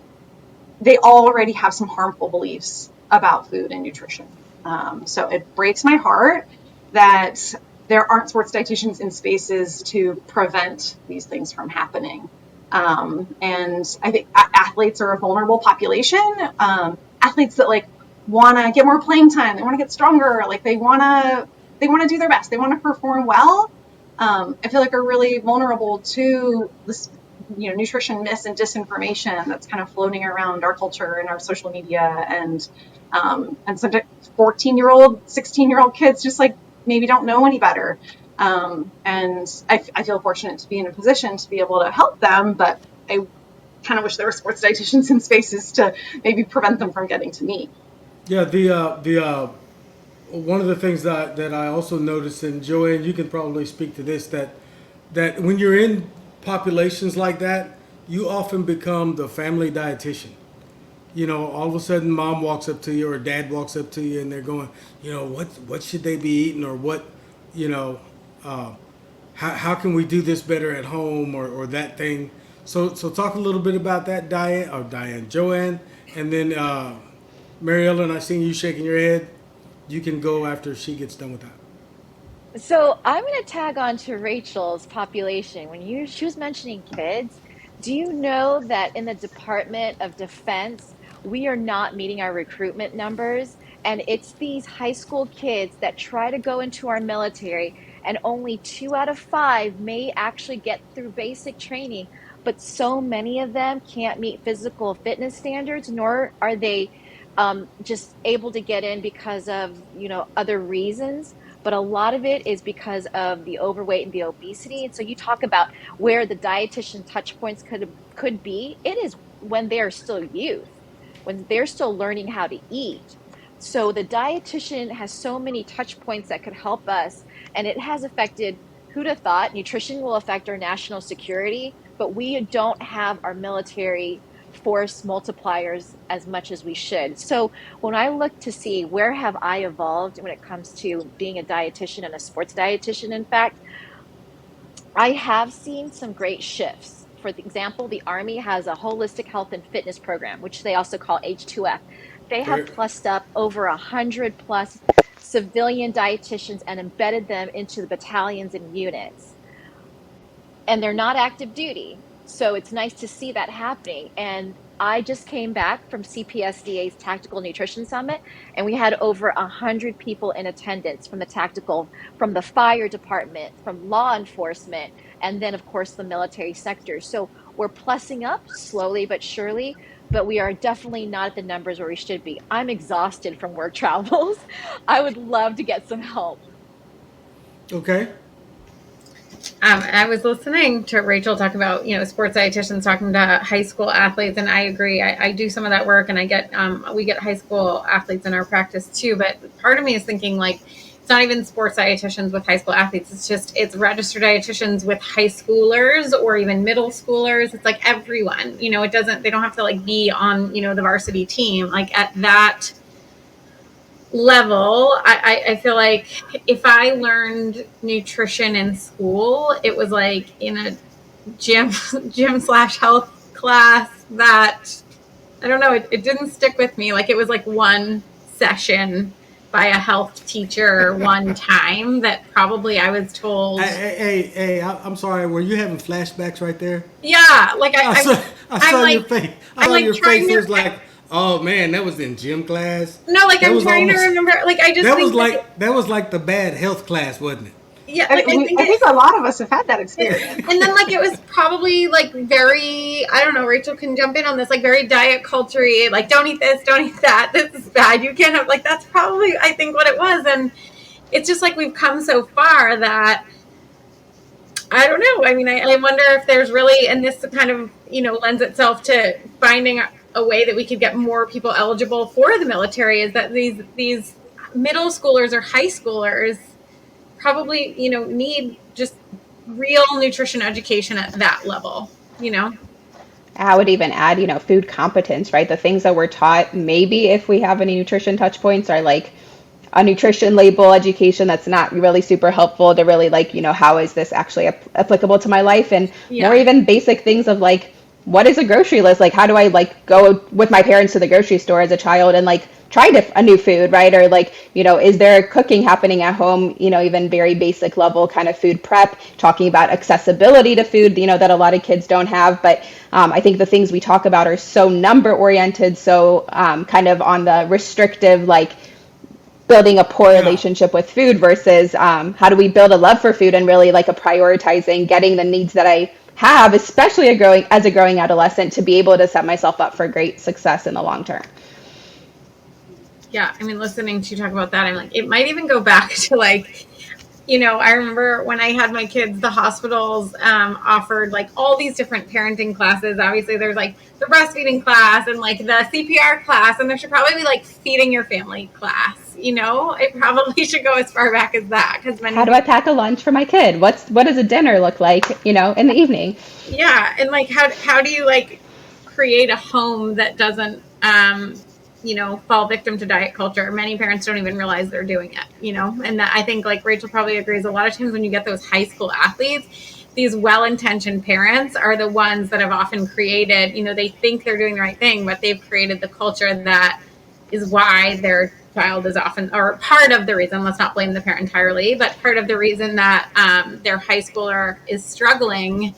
they already have some harmful beliefs about food and nutrition. So it breaks my heart that there aren't sports dietitians in spaces to prevent these things from happening. And I think athletes are a vulnerable population. Athletes that like want to get more playing time, they want to get stronger, like they want to do their best, they want to perform well. I feel like are really vulnerable to this, nutrition myths and disinformation that's kind of floating around our culture and our social media, and sometimes 14-year-old, 16-year-old kids just like maybe don't know any better. And I feel fortunate to be in a position to be able to help them, but I kind of wish there were sports dietitians in spaces to maybe prevent them from getting to me. yeah, the one of the things that I also noticed, and Joanne, you can probably speak to this, that when you're in populations like that, you often become the family dietitian. All of a sudden, mom walks up to you or dad walks up to you, and they're going, what should they be eating, or what, you know, uh, how can we do this better at home, or that thing. So talk a little bit about that, Joanne, and then Mary Ellen, I seen you shaking your head. You can go after she gets done with that. So I'm going to tag on to Rachel's population. She was mentioning kids, do you know that in the Department of Defense, we are not meeting our recruitment numbers? And it's these high school kids that try to go into our military, and only 2 out of 5 may actually get through basic training. But so many of them can't meet physical fitness standards, nor are they just able to get in because of, other reasons, but a lot of it is because of the overweight and the obesity. And so you talk about where the dietitian touch points could be. It is when they are still youth, when they're still learning how to eat. So the dietitian has so many touch points that could help us, and it has affected, who'd have thought nutrition will affect our national security, but we don't have our military force multipliers as much as we should. So when I look to see where have I evolved when it comes to being a dietitian and a sports dietitian, in fact, I have seen some great shifts. For example, the Army has a holistic health and fitness program, which they also call H2F. They have Very, plussed up over 100 plus civilian dietitians and embedded them into the battalions and units, and they're not active duty. So it's nice to see that happening. And I just came back from CPSDA's Tactical Nutrition Summit, and we had over 100 people in attendance from the tactical, from the fire department, from law enforcement, and then, of course, the military sector. So we're plussing up slowly but surely, but we are definitely not at the numbers where we should be. I'm exhausted from work travels. I would love to get some help. okay. I was listening to Rachel talk about, sports dietitians talking to high school athletes, and I agree. I do some of that work, and we get high school athletes in our practice too. But part of me is thinking, like, it's not even sports dietitians with high school athletes. It's registered dietitians with high schoolers or even middle schoolers. It's like everyone, they don't have to like be on, the varsity team. Like at that level, I feel like if I learned nutrition in school, it was like in a gym/health class that, I don't know, it didn't stick with me. Like it was like one session by a health teacher one time that probably I was told. Hey, I'm sorry. Were you having flashbacks right there? Yeah, like I saw like, your face. I I'm saw like your trying face. to- It was like, oh man, that was in gym class. No, like That I'm was trying to almost- remember. Like I just That think was like that was like the bad health class, wasn't it? yeah, I like think a lot of us have had that experience. And then like it was probably like very, I don't know, Rachel can jump in on this, like very diet culture-y, like don't eat this, don't eat that, this is bad, you can't have, like that's probably I think what it was. And it's just like we've come so far that I don't know. I mean, I wonder if there's really, and this kind of, lends itself to finding a way that we could get more people eligible for the military, is that these middle schoolers or high schoolers probably, need just real nutrition education at that level, I would even add, food competence, right? The things that we're taught, maybe if we have any nutrition touch points, are like a nutrition label education that's not really super helpful to really like, how is this actually applicable to my life? And more even basic things of like, what is a grocery list? Like, how do I like go with my parents to the grocery store as a child and like try a new food, right? Or like, is there cooking happening at home? Even very basic level kind of food prep, talking about accessibility to food, that a lot of kids don't have. But I think the things we talk about are so number oriented, so kind of on the restrictive, like building a poor relationship with food versus how do we build a love for food and really like a prioritizing getting the needs that I have, especially as a growing adolescent, to be able to set myself up for great success in the long term. Yeah, I mean, listening to you talk about that, I'm like, it might even go back to like, I remember when I had my kids, the hospitals offered like all these different parenting classes. Obviously, there's like the breastfeeding class and like the CPR class, and there should probably be like feeding your family class. It probably should go as far back as that, because how do I pack a lunch for my kid? What does a dinner look like, in the evening? Yeah, and like how do you like create a home that doesn't fall victim to diet culture? Many parents don't even realize they're doing it, and that I think like Rachel probably agrees, a lot of times when you get those high school athletes, these well-intentioned parents are the ones that have often created, they think they're doing the right thing, but they've created the culture that is why their child is often, or part of the reason, let's not blame the parent entirely, but part of the reason that their high schooler is struggling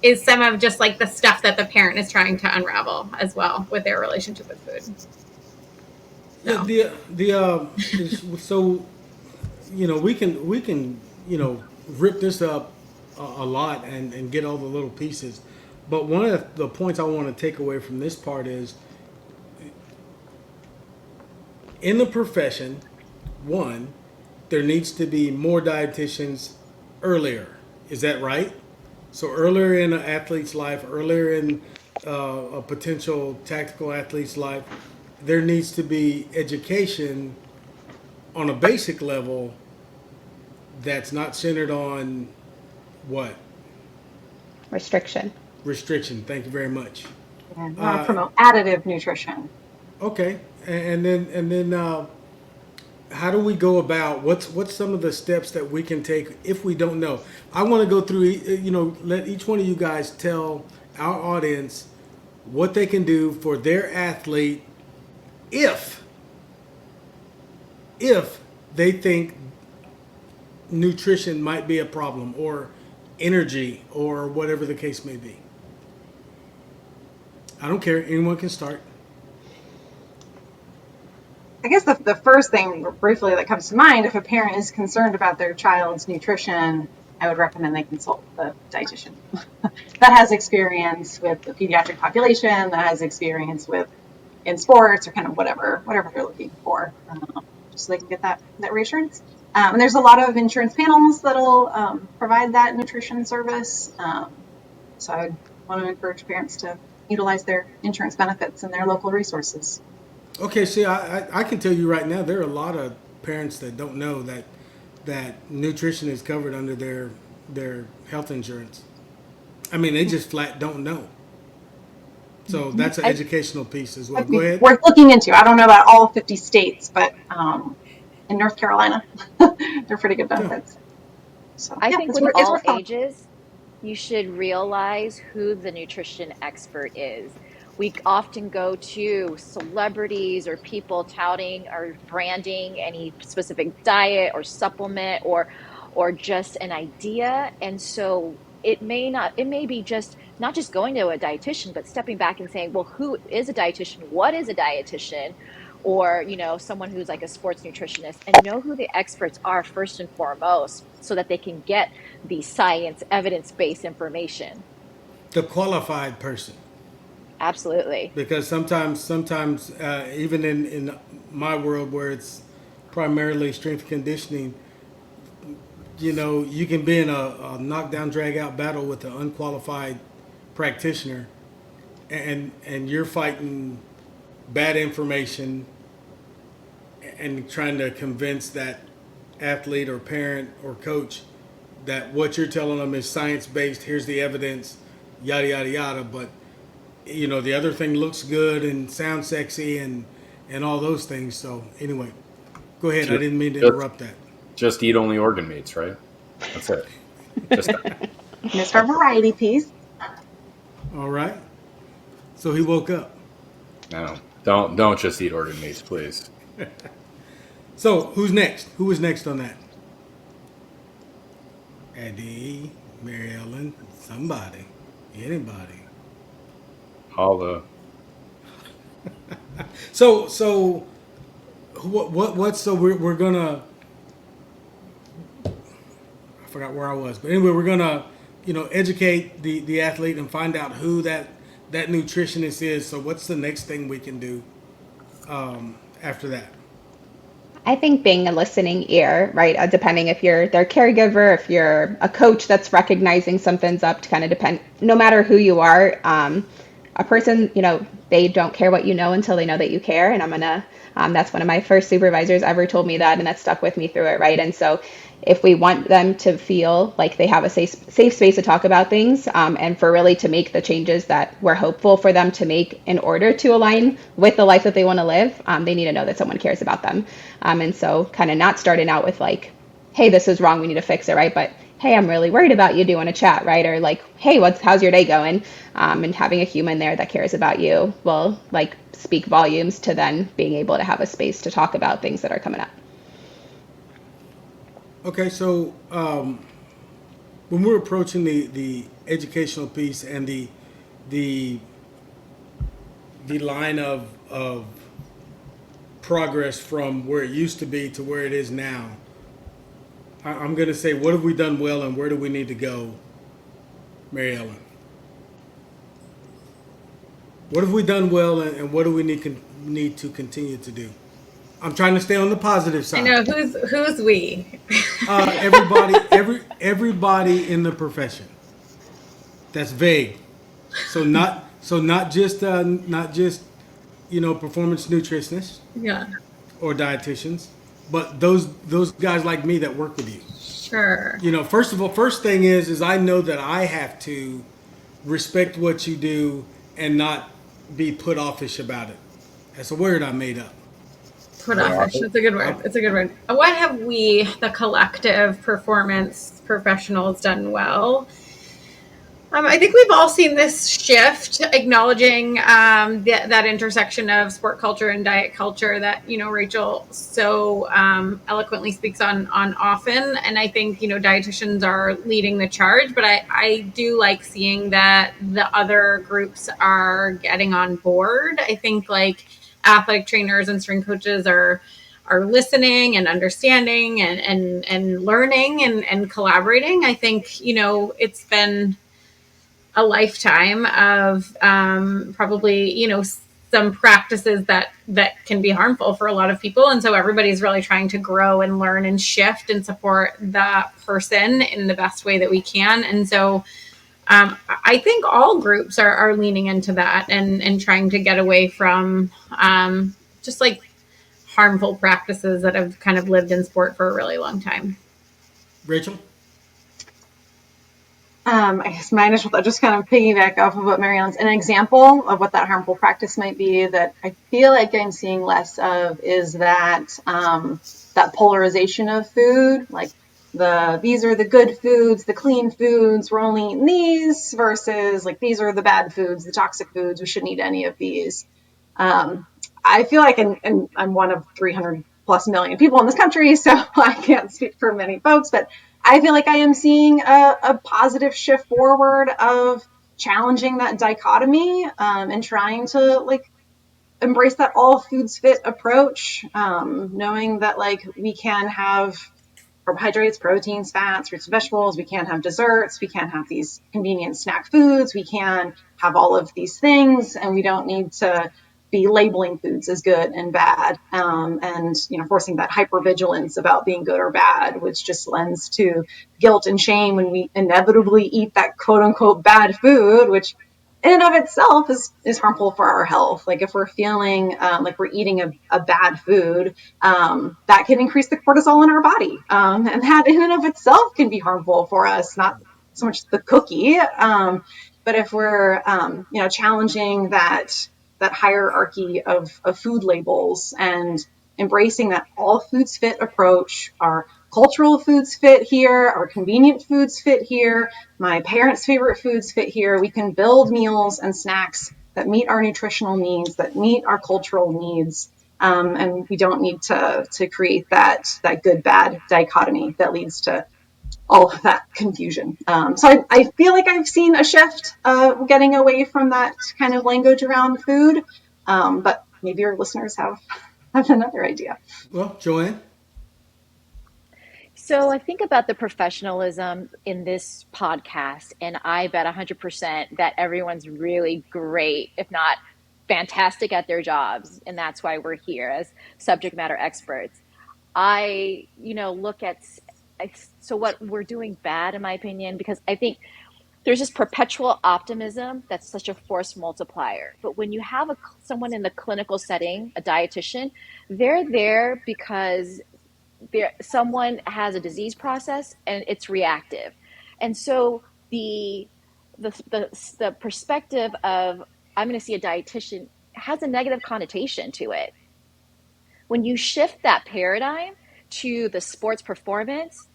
is some of just like the stuff that the parent is trying to unravel as well with their relationship with food. So we can rip this up a lot and get all the little pieces, but one of the points I want to take away from this part is, in the profession, one, there needs to be more dietitians earlier. Is that right? So earlier in an athlete's life, earlier in a potential tactical athlete's life, there needs to be education on a basic level that's not centered on what? Restriction. Restriction. Thank you very much. And want to promote additive nutrition. Okay, and then how do we go about what's some of the steps that we can take if we don't know? I want to go through, let each one of you guys tell our audience what they can do for their athlete if if they think nutrition might be a problem, or energy, or whatever the case may be. I don't care. Anyone can start. I guess the first thing briefly that comes to mind, if a parent is concerned about their child's nutrition, I would recommend they consult the dietitian that has experience with the pediatric population, that has experience with in sports, or kind of whatever they're looking for, just so they can get that reassurance. And there's a lot of insurance panels that'll provide that nutrition service. So I would want to encourage parents to utilize their insurance benefits and their local resources. Okay, see, I can tell you right now, there are a lot of parents that don't know that nutrition is covered under their health insurance. I mean, they just flat don't know. So that's an educational piece as well. Go ahead. Worth looking into. I don't know about all 50 states, but in North Carolina, they're pretty good benefits. So I think with it's all worth following. ages, you should realize who the nutrition expert is. We often go to celebrities or people touting or branding any specific diet or supplement or just an idea. And so it may be just not just going to a dietitian, but stepping back and saying, well, who is a dietitian? What is a dietitian? Or, someone who's like a sports nutritionist, and know who the experts are first and foremost, so that they can get the science, evidence-based information. The qualified person. Absolutely. Because sometimes even in my world where it's primarily strength and conditioning, you can be in a knockdown, drag out battle with an unqualified practitioner, and you're fighting bad information and trying to convince that athlete or parent or coach that what you're telling them is science based. Here's the evidence, yada yada yada. But the other thing looks good and sounds sexy and all those things. So anyway, go ahead. I didn't mean to interrupt that. Just eat only organ meats, right? That's it. Just that. Mr. Variety piece. All right. So he woke up. No, don't just eat organ meats, please. So who's next? Who was next on that? Eddie, Mary Ellen, somebody, anybody. Holla. So we're gonna. I forgot where I was, but anyway, we're gonna educate the athlete and find out who that nutritionist is. So what's the next thing we can do after that? I think being a listening ear, right? Depending if you're their caregiver, if you're a coach that's recognizing something's up, to kind of depend, no matter who you are, a person, they don't care what you know until they know that you care. And that's one of my first supervisors ever told me that, and that stuck with me through it, right? And so if we want them to feel like they have a safe space to talk about things, and for really to make the changes that we're hopeful for them to make in order to align with the life that they want to live, they need to know that someone cares about them. And so kind of not starting out with like, hey, this is wrong, we need to fix it, right? But hey, I'm really worried about you, do you want to chat, right? Or like, hey, how's your day going? And having a human there that cares about you will like speak volumes to then being able to have a space to talk about things that are coming up. Okay, so when we're approaching the educational piece and the line of progress from where it used to be to where it is now, I'm going to say, what have we done well and where do we need to go, Mary Ellen? What have we done well and what do we need to continue to do? I'm trying to stay on the positive side. I know who's we. Everybody in the profession. That's vague. So not just performance nutritionists. Yeah. Or dietitians, but those guys like me that work with you. Sure. First thing is I know that I have to respect what you do and not be put offish about it. That's a word I made up. Put offish. It's a good word. It's a good word. What have we, the collective performance professionals, done well? I think we've all seen this shift, acknowledging that intersection of sport culture and diet culture that Rachel so eloquently speaks on often. And I think dietitians are leading the charge, but I do like seeing that the other groups are getting on board. I think like athletic trainers and strength coaches are listening and understanding and learning and collaborating. I think it's been a lifetime of probably some practices that can be harmful for a lot of people, and so everybody's really trying to grow and learn and shift and support that person in the best way that we can. And so I think all groups are leaning into that and trying to get away from just like harmful practices that have kind of lived in sport for a really long time. Rachel? I guess my initial thought, just kind of piggyback off of what Marianne's, an example of what that harmful practice might be that I feel like I'm seeing less of is that that polarization of food, like these are the good foods, the clean foods, we're only eating these, versus like these are the bad foods, the toxic foods, we shouldn't eat any of these. I feel like, and I'm one of 300 plus million people in this country, so I can't speak for many folks, but I feel like I am seeing a positive shift forward of challenging that dichotomy and trying to like embrace that all foods fit approach, knowing that like we can have carbohydrates, proteins, fats, fruits and vegetables. We can't have desserts. We can't have these convenient snack foods. We can have all of these things, and we don't need to be labeling foods as good and bad, and forcing that hypervigilance about being good or bad, which just lends to guilt and shame when we inevitably eat that quote unquote bad food, which in and of itself is harmful for our health. Like if we're feeling like we're eating a bad food, that can increase the cortisol in our body, and that in and of itself can be harmful for us. Not so much the cookie, but if we're challenging that hierarchy of food labels and embracing that all foods fit approach. Our cultural foods fit here, our convenient foods fit here, my parents' favorite foods fit here. We can build meals and snacks that meet our nutritional needs, that meet our cultural needs. And we don't need to create that good bad dichotomy that leads to all of that confusion. So I feel like I've seen a shift getting away from that kind of language around food, but maybe your listeners have another idea. Well, Joanne? So I think about the professionalism in this podcast, and I bet 100% that everyone's really great, if not fantastic at their jobs. And that's why we're here as subject matter experts. Look at, so what we're doing bad, in my opinion, because I think there's this perpetual optimism that's such a force multiplier. But when you have someone in the clinical setting, a dietitian, they're there because someone has a disease process and it's reactive. And so the perspective of I'm going to see a dietitian has a negative connotation to it. When you shift that paradigm to the sports performance,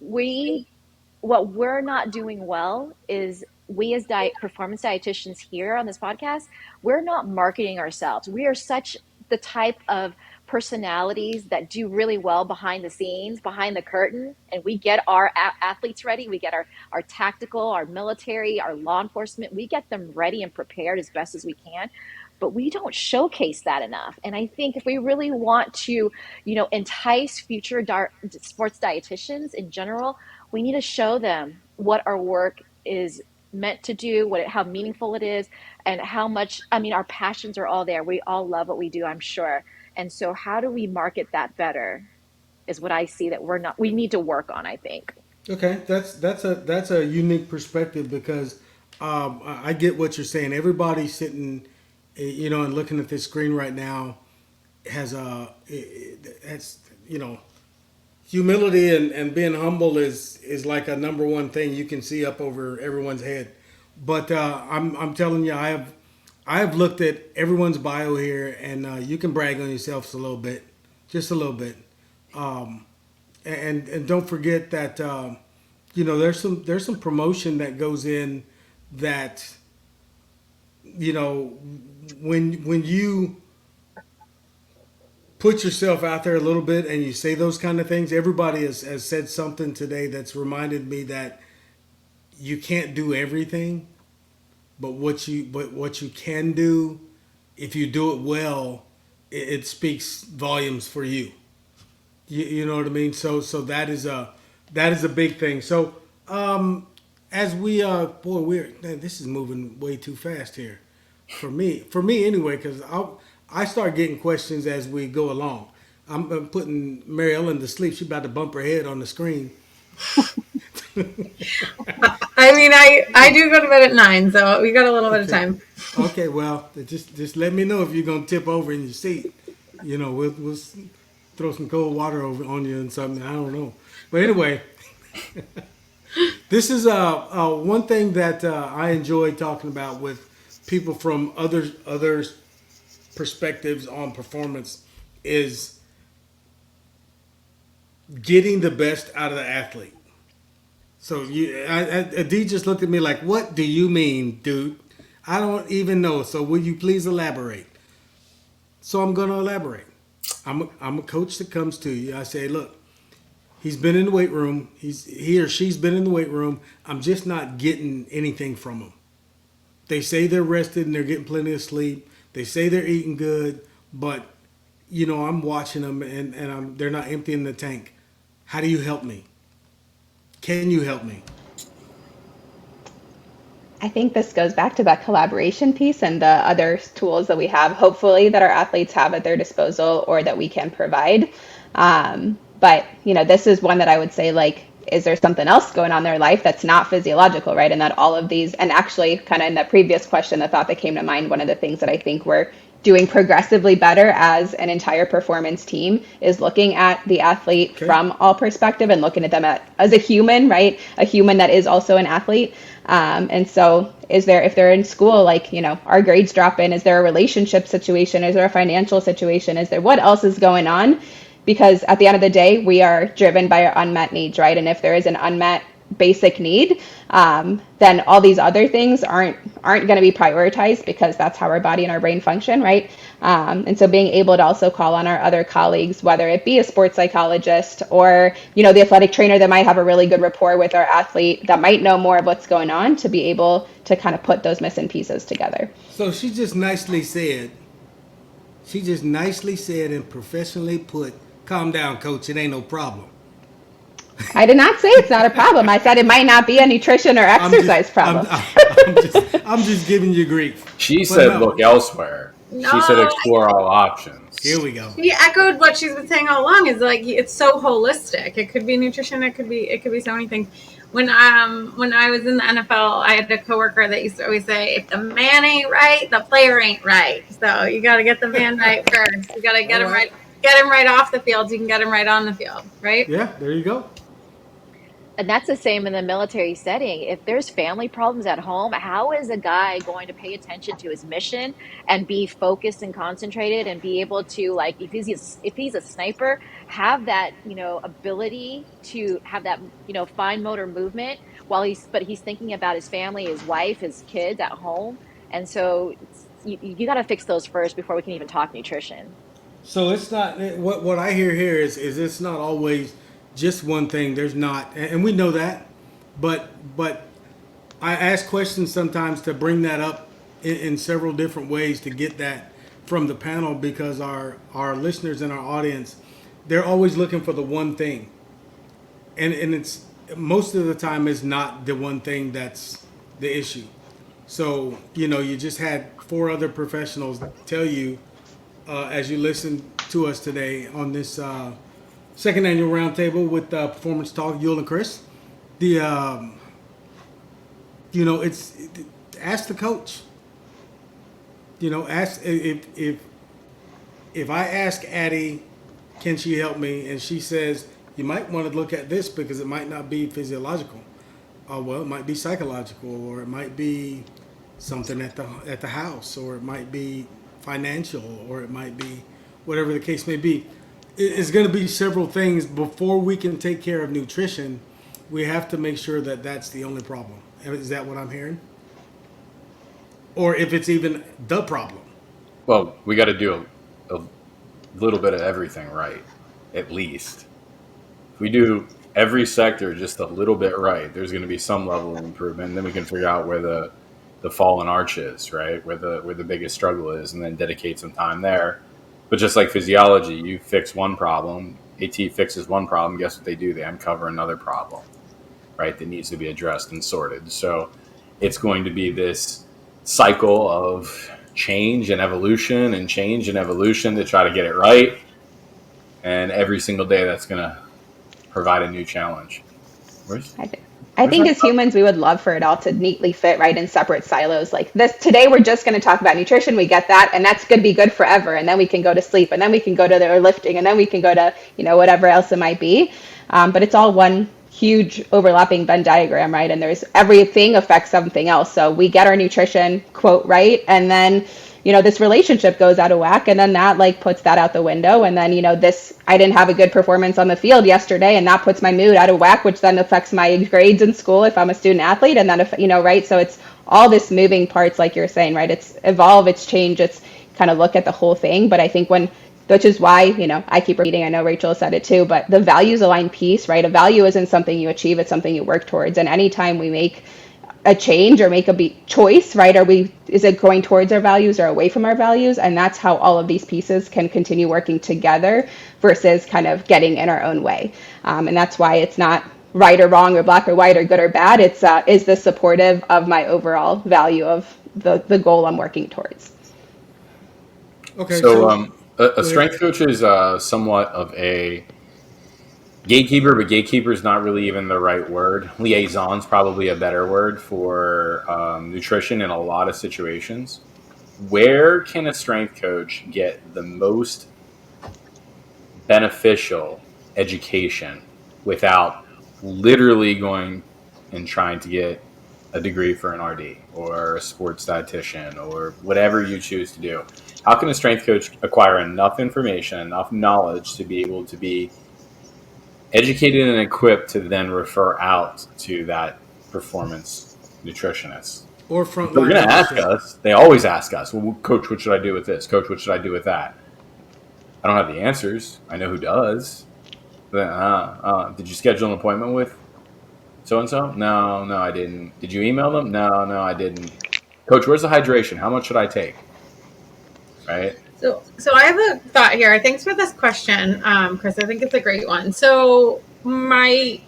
what we're not doing well is we as performance dietitians here on this podcast, we're not marketing ourselves. We are such the type of personalities that do really well behind the scenes, behind the curtain, and we get our athletes ready. We get our tactical, our military, our law enforcement, we get them ready and prepared as best as we can. But we don't showcase that enough. And I think if we really want to, entice future sports dietitians in general, we need to show them what our work is meant to do, how meaningful it is, and how much, our passions are all there. We all love what we do, I'm sure. And so how do we market that better is what I see that we need to work on, I think. Okay, that's a unique perspective because I get what you're saying. Everybody sitting, and looking at this screen right now has that's humility and being humble is like a number one thing you can see up over everyone's head. But I'm telling you, I have looked at everyone's bio here, and you can brag on yourselves a little bit, just a little bit. And don't forget that there's some promotion that goes in that, you know, when you put yourself out there a little bit and you say those kind of things, everybody has said something today that's reminded me that you can't do everything, but what you can do, if you do it well, it speaks volumes for you. You know what I mean? So that is a big thing. So as we boy, we're man, this is moving way too fast here for me anyway, because I start getting questions as we go along. I'm putting Mary Ellen to sleep. She's about to bump her head on the screen. I mean, I do go to bed at 9, so we got a little bit of time. Okay, well, just let me know if you're gonna tip over in your seat. You know, we'll throw some cold water over on you and something. I don't know, but anyway, this is one thing that I enjoy talking about with people from other perspectives on performance is getting the best out of the athlete. So Adi just looked at me like, "What do you mean, dude? I don't even know. So will you please elaborate?" So I'm going to elaborate. I'm a coach that comes to you. I say, "Look, he's been in the weight room. He or she's been in the weight room. I'm just not getting anything from them. They say they're rested and they're getting plenty of sleep. They say they're eating good, but you know I'm watching them and they're not emptying the tank. How do you help me? Can you help me?" I think this goes back to that collaboration piece and the other tools that we have, hopefully, that our athletes have at their disposal or that we can provide. But, you know, this is one that I would say, like, is there something else going on in their life that's not physiological, right? And that all of these, and actually, kind of in the previous question, the thought that came to mind, one of the things that I think we're doing progressively better as an entire performance team is looking at the athlete Okay. from all perspective and looking at them as a human, right? A human that is also an athlete. And so is there, if they're in school, like, you know, our grades drop in, is there a relationship situation? Is there a financial situation? Is there, what else is going on? Because at the end of the day, we are driven by our unmet needs, right? And if there is an unmet basic need, then all these other things aren't going to be prioritized because that's how our body and our brain function, right? And so being able to also call on our other colleagues, whether it be a sports psychologist or, you know, the athletic trainer that might have a really good rapport with our athlete that might know more of what's going on, to be able to kind of put those missing pieces together. So she just nicely said and professionally put, "Calm down, coach. It ain't no problem." I did not say it's not a problem. I said it might not be a nutrition or exercise problem. I'm just giving you grief. She But said, no. "Look elsewhere." She said, No, "Explore all options." Here we go. She echoed what she's been saying all along. Is like it's so holistic. It could be nutrition. It could be so many things. When I was in the NFL, I had a coworker that used to always say, "If the man ain't right, the player ain't right." So you got to get the man right first. You got to get him right. Get him right off the field. You can get him right on the field, right? Yeah, there you go. And that's the same in the military setting. If there's family problems at home, how is a guy going to pay attention to his mission and be focused and concentrated and be able to, like, if he's a sniper, have that, you know, ability to have that, you know, fine motor movement while he's thinking about his family, his wife, his kids at home. And so you got to fix those first before we can even talk nutrition. So it's not what I hear here is it's not always just one thing. There's not, and we know that, but I ask questions sometimes to bring that up in several different ways to get that from the panel because our listeners and our audience, they're always looking for the one thing, and it's most of the time is not the one thing that's the issue. So you know you just had four other professionals tell you as you listen to us today on this second annual roundtable with Performance Talk, Yul and Chris. The you know ask the coach. You know, ask if I ask Addie, can she help me, and she says you might want to look at this because it might not be physiological. Well, it might be psychological, or it might be something at the house, or it might be financial, or it might be whatever the case may be. It's going to be several things before we can take care of nutrition. We have to make sure that that's the only problem. Is that what I'm hearing? or if it's even the problem. Well, we got to do a little bit of everything right, at least. If we do every sector just a little bit right, there's going to be some level of improvement. And then we can figure out where the fallen arch is, right? Where the biggest struggle is, and then dedicate some time there. But just like physiology, you fix one problem, AT fixes one problem. Guess what they do? They uncover another problem, right? That needs to be addressed and sorted. So it's going to be this cycle of change and evolution and change and evolution to try to get it right. And every single day that's going to provide a new challenge. I think as humans, we would love for it all to neatly fit right in separate silos. Like this, today we're just going to talk about nutrition. We get that, and that's going to be good forever. And then we can go to sleep, and then we can go to the lifting, and then we can go to, whatever else it might be. But it's all one huge overlapping Venn diagram, right? And there's everything affects something else. So we get our nutrition quote right, and then this relationship goes out of whack, and then that puts that out the window. And then, I didn't have a good performance on the field yesterday, and that puts my mood out of whack, which then affects my grades in school if I'm a student athlete. And then, right. So it's all this moving parts, like you're saying, right? It's evolve, it's change, it's kind of look at the whole thing. But I think which is why, I keep repeating, I know Rachel said it too, but the values aligned piece, right? A value isn't something you achieve, it's something you work towards. And anytime we make a change or make a choice, right? Is it going towards our values or away from our values? And that's how all of these pieces can continue working together versus kind of getting in our own way. And that's why it's not right or wrong or black or white or good or bad. It's is this supportive of my overall value of the goal I'm working towards? Okay. So a strength coach is somewhat of a gatekeeper, but gatekeeper is not really even the right word. Liaisons probably a better word for nutrition in a lot of situations. Where can a strength coach get the most beneficial education without literally going and trying to get a degree for an RD or a sports dietitian or whatever you choose to do? How can a strength coach acquire enough information, enough knowledge to be able to be educated and equipped to then refer out to that performance nutritionist? Or frontline. They're going to ask us. They always ask us, well, Coach, what should I do with this? Coach, what should I do with that? I don't have the answers. I know who does. But, did you schedule an appointment with so-and-so? No, I didn't. Did you email them? No, I didn't. Coach, where's the hydration? How much should I take? Right? So I have a thought here. Thanks for this question, Chris. I think it's a great one. So my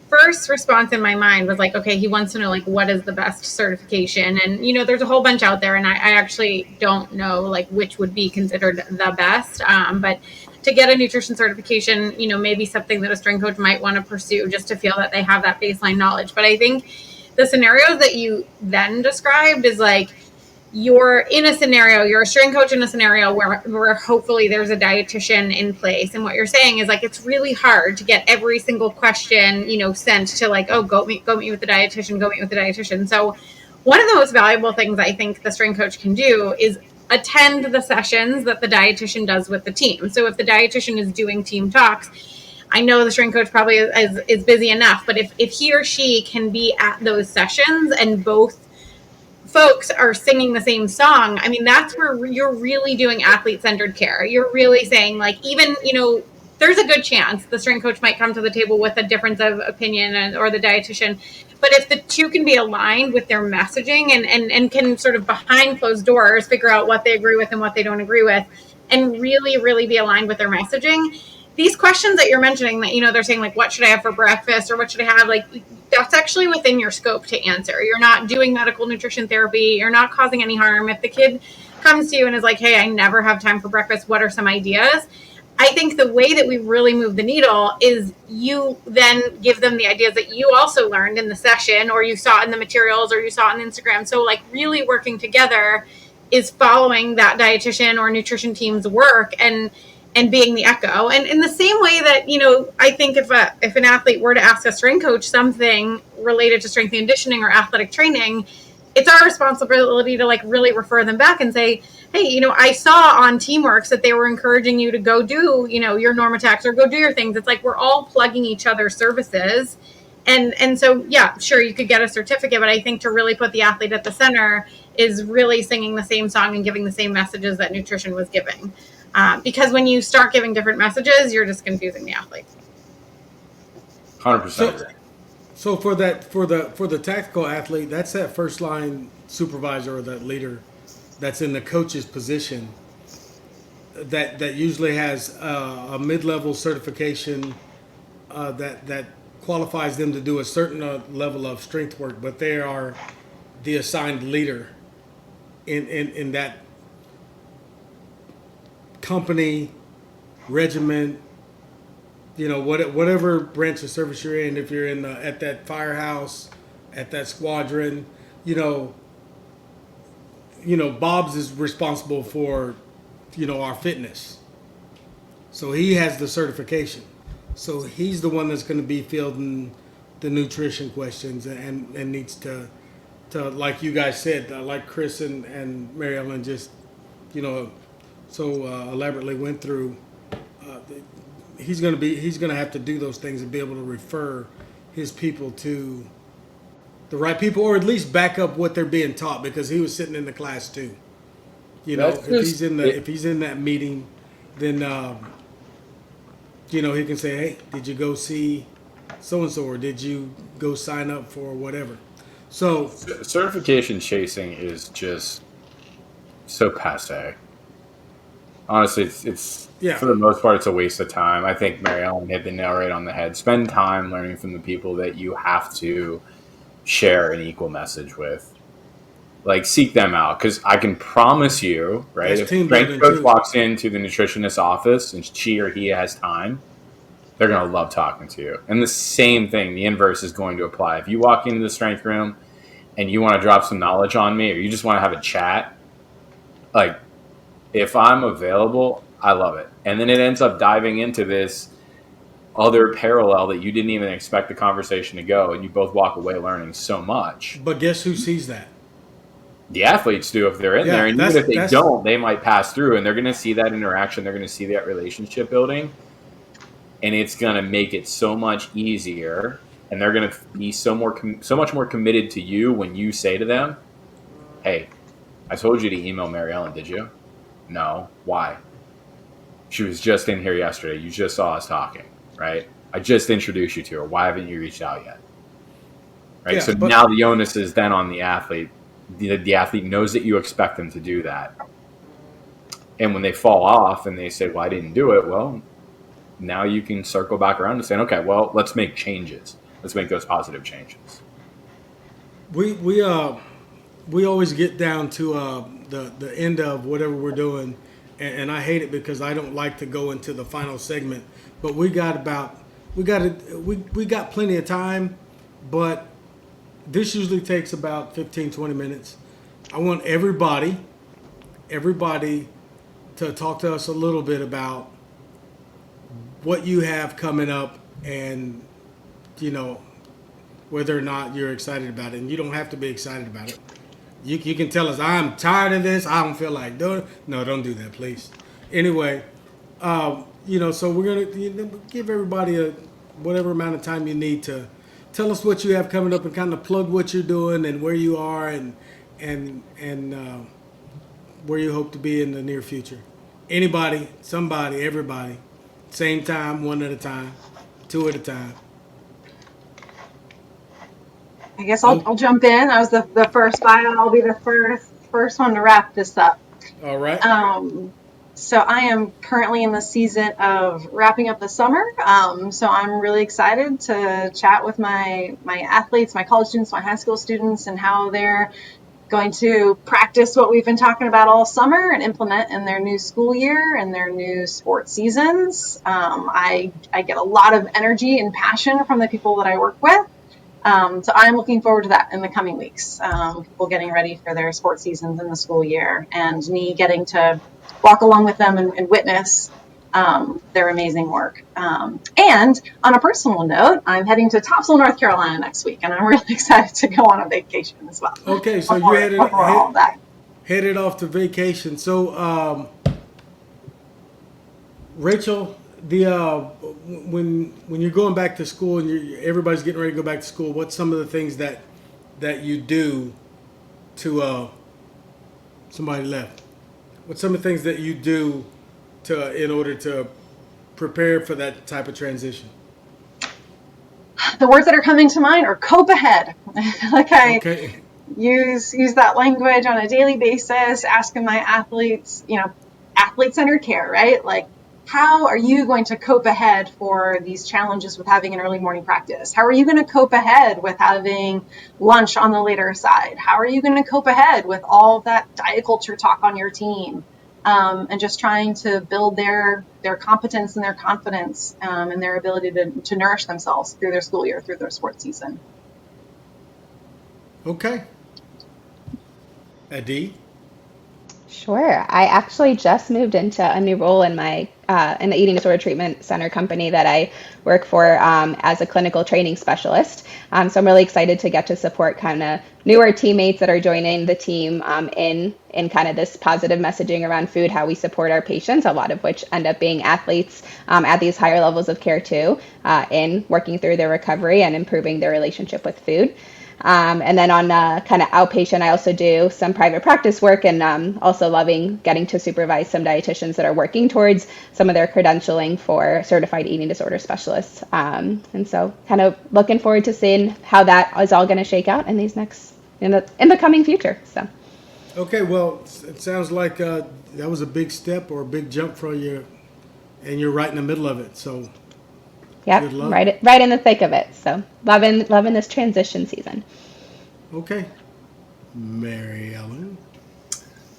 first response in my mind was like, okay, he wants to know what is the best certification, and there's a whole bunch out there, and I actually don't know which would be considered the best. But to get a nutrition certification, maybe something that a strength coach might want to pursue just to feel that they have that baseline knowledge. But I think the scenario that you then described is you're in a scenario, you're a strength coach in a scenario where hopefully there's a dietitian in place. And what you're saying is it's really hard to get every single question, sent to go meet with the dietitian. So one of the most valuable things I think the strength coach can do is attend the sessions that the dietitian does with the team. So if the dietitian is doing team talks, I know the strength coach probably is busy enough, but if he or she can be at those sessions and both folks are singing the same song, I mean, that's where you're really doing athlete-centered care. You're really saying even, there's a good chance the strength coach might come to the table with a difference of opinion or the dietitian. But if the two can be aligned with their messaging and can sort of behind closed doors figure out what they agree with and what they don't agree with, and really, really be aligned with their messaging, these questions that you're mentioning that, they're saying what should I have for breakfast or what should I have? That's actually within your scope to answer. You're not doing medical nutrition therapy. You're not causing any harm. If the kid comes to you and is hey, I never have time for breakfast, what are some ideas? I think the way that we really move the needle is you then give them the ideas that you also learned in the session, or you saw in the materials, or you saw on Instagram. So really working together is following that dietitian or nutrition team's work and being the echo. And in the same way that, I think if an athlete were to ask a strength coach something related to strength and conditioning or athletic training, it's our responsibility to really refer them back and say, hey, I saw on Teamworks that they were encouraging you to go do, your Normatex or go do your things. It's we're all plugging each other's services. And so, yeah, sure, you could get a certificate, but I think to really put the athlete at the center is really singing the same song and giving the same messages that nutrition was giving. Because when you start giving different messages, you're just confusing the athlete. 100% So, agree. so for the tactical athlete, that's that first line supervisor or that leader that's in the coach's position. That usually has a mid-level certification that qualifies them to do a certain level of strength work, but they are the assigned leader in that company, regiment, whatever branch of service you're in. If you're in at that firehouse, at that squadron, Bob's is responsible for, our fitness. So he has the certification. So he's the one that's going to be fielding the nutrition questions and needs to like you guys said, like Chris and Mary Ellen just, so elaborately went through. He's going to have to do those things and be able to refer his people to the right people, or at least back up what they're being taught, because he was sitting in the class too. That's just, If he's in that meeting, then he can say, hey, did you go see so and so, or did you go sign up for whatever? So certification chasing is just so passe. Honestly, it's yeah. for the most part, it's a waste of time. I think Mary Ellen hit the nail right on the head. Spend time learning from the people that you have to share an equal message with. Like, seek them out, because I can promise you, right? That's If a strength coach walks into the nutritionist's office and she or he has time, they're going to love talking to you. And the same thing, the inverse is going to apply. If you walk into the strength room and you want to drop some knowledge on me, or you just want to have a chat, like, if I'm available, I love it. And then it ends up diving into this other parallel that you didn't even expect the conversation to go, and you both walk away learning so much. But guess who sees that? The athletes do if they're in there, and even if they don't, they might pass through, and they're going to see that interaction, they're going to see that relationship building, and it's going to make it so much easier, and they're going to be so much more committed to you when you say to them, hey, I told you to email Mary Ellen, did you? No. Why? She was just in here yesterday. You just saw us talking, right? I just introduced you to her. Why haven't you reached out yet? Right? So now the onus is then on the athlete. The athlete knows that you expect them to do that. And when they fall off and they say, well, I didn't do it, well, now you can circle back around and say, okay, well, let's make changes. Let's make those positive changes. We always get down to the end of whatever we're doing, and I hate it because I don't like to go into the final segment. But we got plenty of time, but this usually takes about 15-20 minutes. I want everybody to talk to us a little bit about what you have coming up, and whether or not you're excited about it. And you don't have to be excited about it. You can tell us, I'm tired of this, I don't feel like doing it. No, don't do that, please. Anyway, so we're going to give everybody whatever amount of time you need to tell us what you have coming up and kind of plug what you're doing and where you are and where you hope to be in the near future. Anybody, somebody, everybody, same time, one at a time, two at a time. I guess I'll jump in. I was the first bio. I'll be the first one to wrap this up. All right. So I am currently in the season of wrapping up the summer. So I'm really excited to chat with my athletes, my college students, my high school students, and how they're going to practice what we've been talking about all summer and implement in their new school year and their new sports seasons. I get a lot of energy and passion from the people that I work with. So I'm looking forward to that in the coming weeks. People getting ready for their sports seasons in the school year, and me getting to walk along with them and witness their amazing work. And on a personal note, I'm heading to Topsail, North Carolina next week, and I'm really excited to go on a vacation as well. Okay, so you headed off to vacation. So, Rachel, when you're going back to school and everybody's getting ready to go back to school, what's some of the things that you do to Somebody left. What's some of the things that you do to in order to prepare for that type of transition? The words that are coming to mind are cope ahead. I feel like I Okay. use that language on a daily basis, asking my athletes, athlete-centered care, right? Like, how are you going to cope ahead for these challenges with having an early morning practice? How are you going to cope ahead with having lunch on the later side? How are you going to cope ahead with all that diet culture talk on your team? And just trying to build their competence and their confidence, and their ability to nourish themselves through their school year, through their sports season. Okay. Adi? Sure. I actually just moved into a new role in my in the eating disorder treatment center company that I work for as a clinical training specialist. So I'm really excited to get to support kind of newer teammates that are joining the team in kind of this positive messaging around food, how we support our patients, a lot of which end up being athletes at these higher levels of care too, in working through their recovery and improving their relationship with food. And then on kind of outpatient, I also do some private practice work and also loving getting to supervise some dietitians that are working towards some of their credentialing for certified eating disorder specialists. And so kind of looking forward to seeing how that is all going to shake out in these next, in the coming future. So, Okay, well, it sounds like that was a big step or a big jump for you, and you're right in the middle of it. So, yep, good luck. right in the thick of it. So loving this transition season. Okay. Mary Ellen.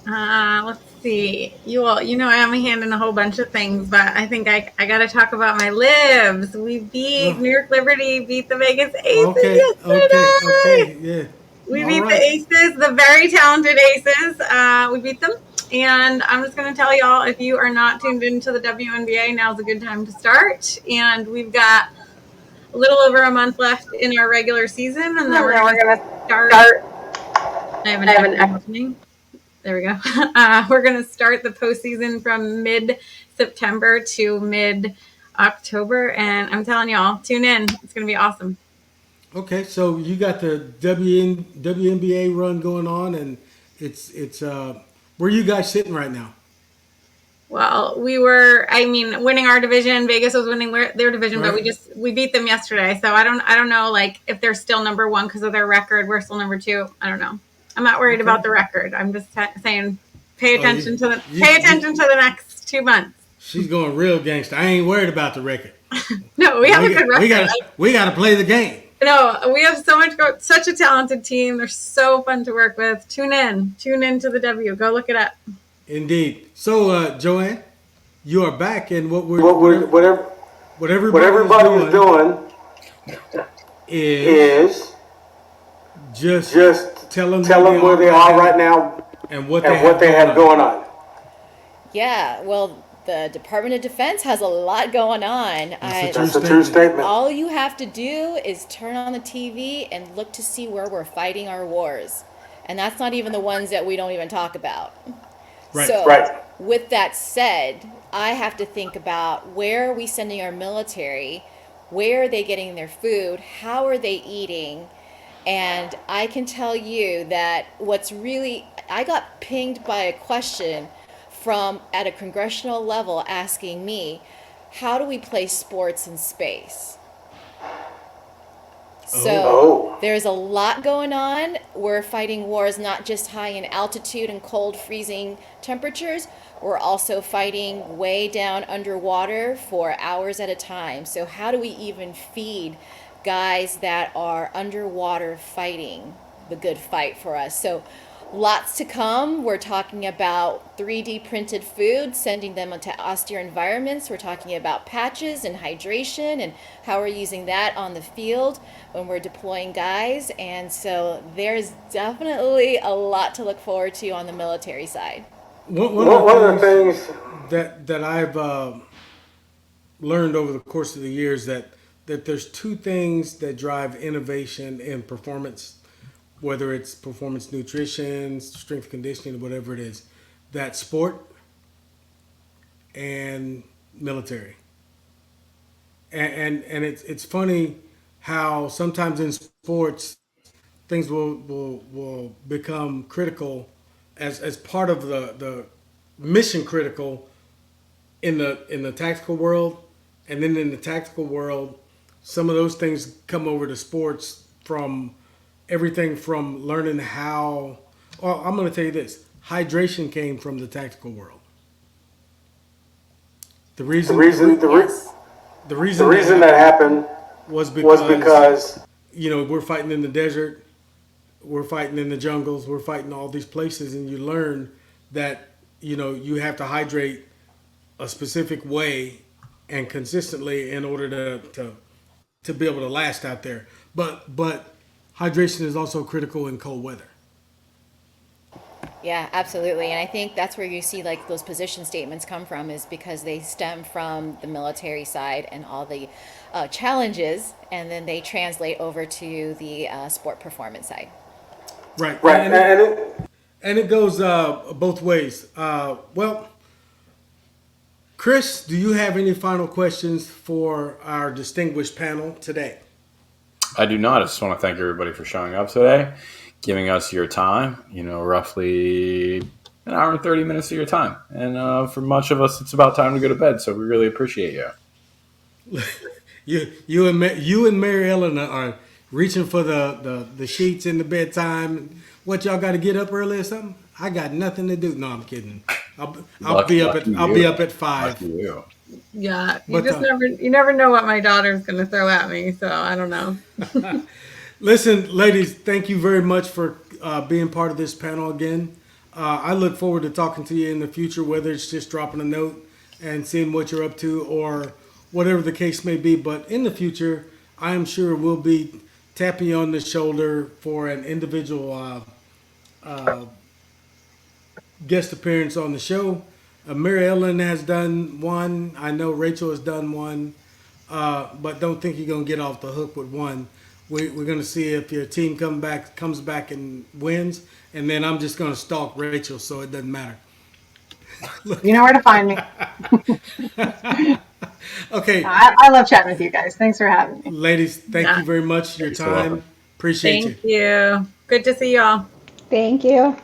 Let's see. You know, I have my hand in a whole bunch of things, but I think I got to talk about my libs. We beat Oh, New York Liberty, beat the Vegas Aces okay, okay, okay, yesterday. yeah. We All beat the right. Aces, the very talented Aces. We beat them. And I'm just going to tell y'all, if you are not tuned into the WNBA, now's a good time to start. And we've got a little over a month left in our regular season, and then we're going to start. I have an echo happening. There we go. We're going to start the postseason from mid-September to mid-October, and I'm telling y'all, tune in. It's going to be awesome. Okay, so you got the WNBA run going on, and it's where you guys sitting right now? Well, winning our division. Vegas was winning their division, but Right. we beat them yesterday. So I don't know, like, if they're still number one because of their record. We're still number two. I don't know. I'm not worried Okay. about the record. I'm just saying, Oh, you, pay attention to the next 2 months. she's going real gangster. I ain't worried about the record. No, we have a good record. We got to play the game. No, we have such a talented team. They're so fun to work with. Tune in to the W. Go look it up. Indeed. So, Joanne, you are back, and What we're what what everybody is everybody is doing is is just just tell them tell them where they are right now and what and what they have going on. Yeah, well, the Department of Defense has a lot going on. That's a true That's a true statement. statement. All you have to do is turn on the TV and look to see where we're fighting our wars. And that's not even the ones that we don't even talk about. Right. So, Right. with that said, I have to think about where are we sending our military? Where are they getting their food? How are they eating? And I can tell you that I got pinged by a question from at a congressional level asking me, how do we play sports in space? So Oh. there's a lot going on. We're fighting wars not just high in altitude and cold, freezing temperatures. We're also fighting way down underwater for hours at a time. So, how do we even feed guys that are underwater fighting the good fight for us? So, lots to come. We're talking about 3D printed food, sending them into austere environments. We're talking about patches and hydration and how we're using that on the field when we're deploying guys. And so there's definitely a lot to look forward to on the military side. One of the things that I've learned over the course of the years that there's two things that drive innovation in performance, whether it's performance nutrition, strength conditioning, whatever it is, that sport and military. And it's funny how sometimes in sports things will become critical as part of the mission critical in the tactical world, and then in the tactical world, some of those things come over to sports, from everything from learning how. Well, I'm going to tell you this: hydration came from the tactical world. The The reason reason the, re- Yes. the the reason reason that happened was was because we're fighting in the desert, we're fighting in the jungles, we're fighting all these places, and you learn that you have to hydrate a specific way and consistently in order to be able to last out there. But hydration is also critical in cold weather. Yeah, absolutely. And I think that's where you see like those position statements come from, is because they stem from the military side and all the challenges, and then they translate over to the sport performance side. Right. right, And it goes both ways. Well, Chris, do you have any final questions for our distinguished panel today? I do not. I just want to thank everybody for showing up today, giving us your time, roughly an hour and 30 minutes of your time. And for much of us, it's about time to go to bed. So we really appreciate you. You and Mary Ellen are reaching for the sheets in the bedtime. What, y'all got to get up early or something? I got nothing to do. No, I'm kidding. I'll be up at 5. Lucky you. Yeah, But, you never know what my daughter's gonna throw at me, so I don't know. Listen, ladies, thank you very much for being part of this panel again. I look forward to talking to you in the future, whether it's just dropping a note and seeing what you're up to or whatever the case may be. But in the future, I am sure we'll be tapping you on the shoulder for an individual guest appearance on the show. Mary Ellen has done one. I know Rachel has done one. But don't think you're gonna get off the hook with one. We're gonna see if your team comes back and wins, and then I'm just gonna stalk Rachel, so it doesn't matter. You know where to find me. Okay, I love chatting with you guys. Thanks for having me. ladies, thank you very much for your You're time. welcome. Appreciate you. Thank you. Good to see y'all. Thank you.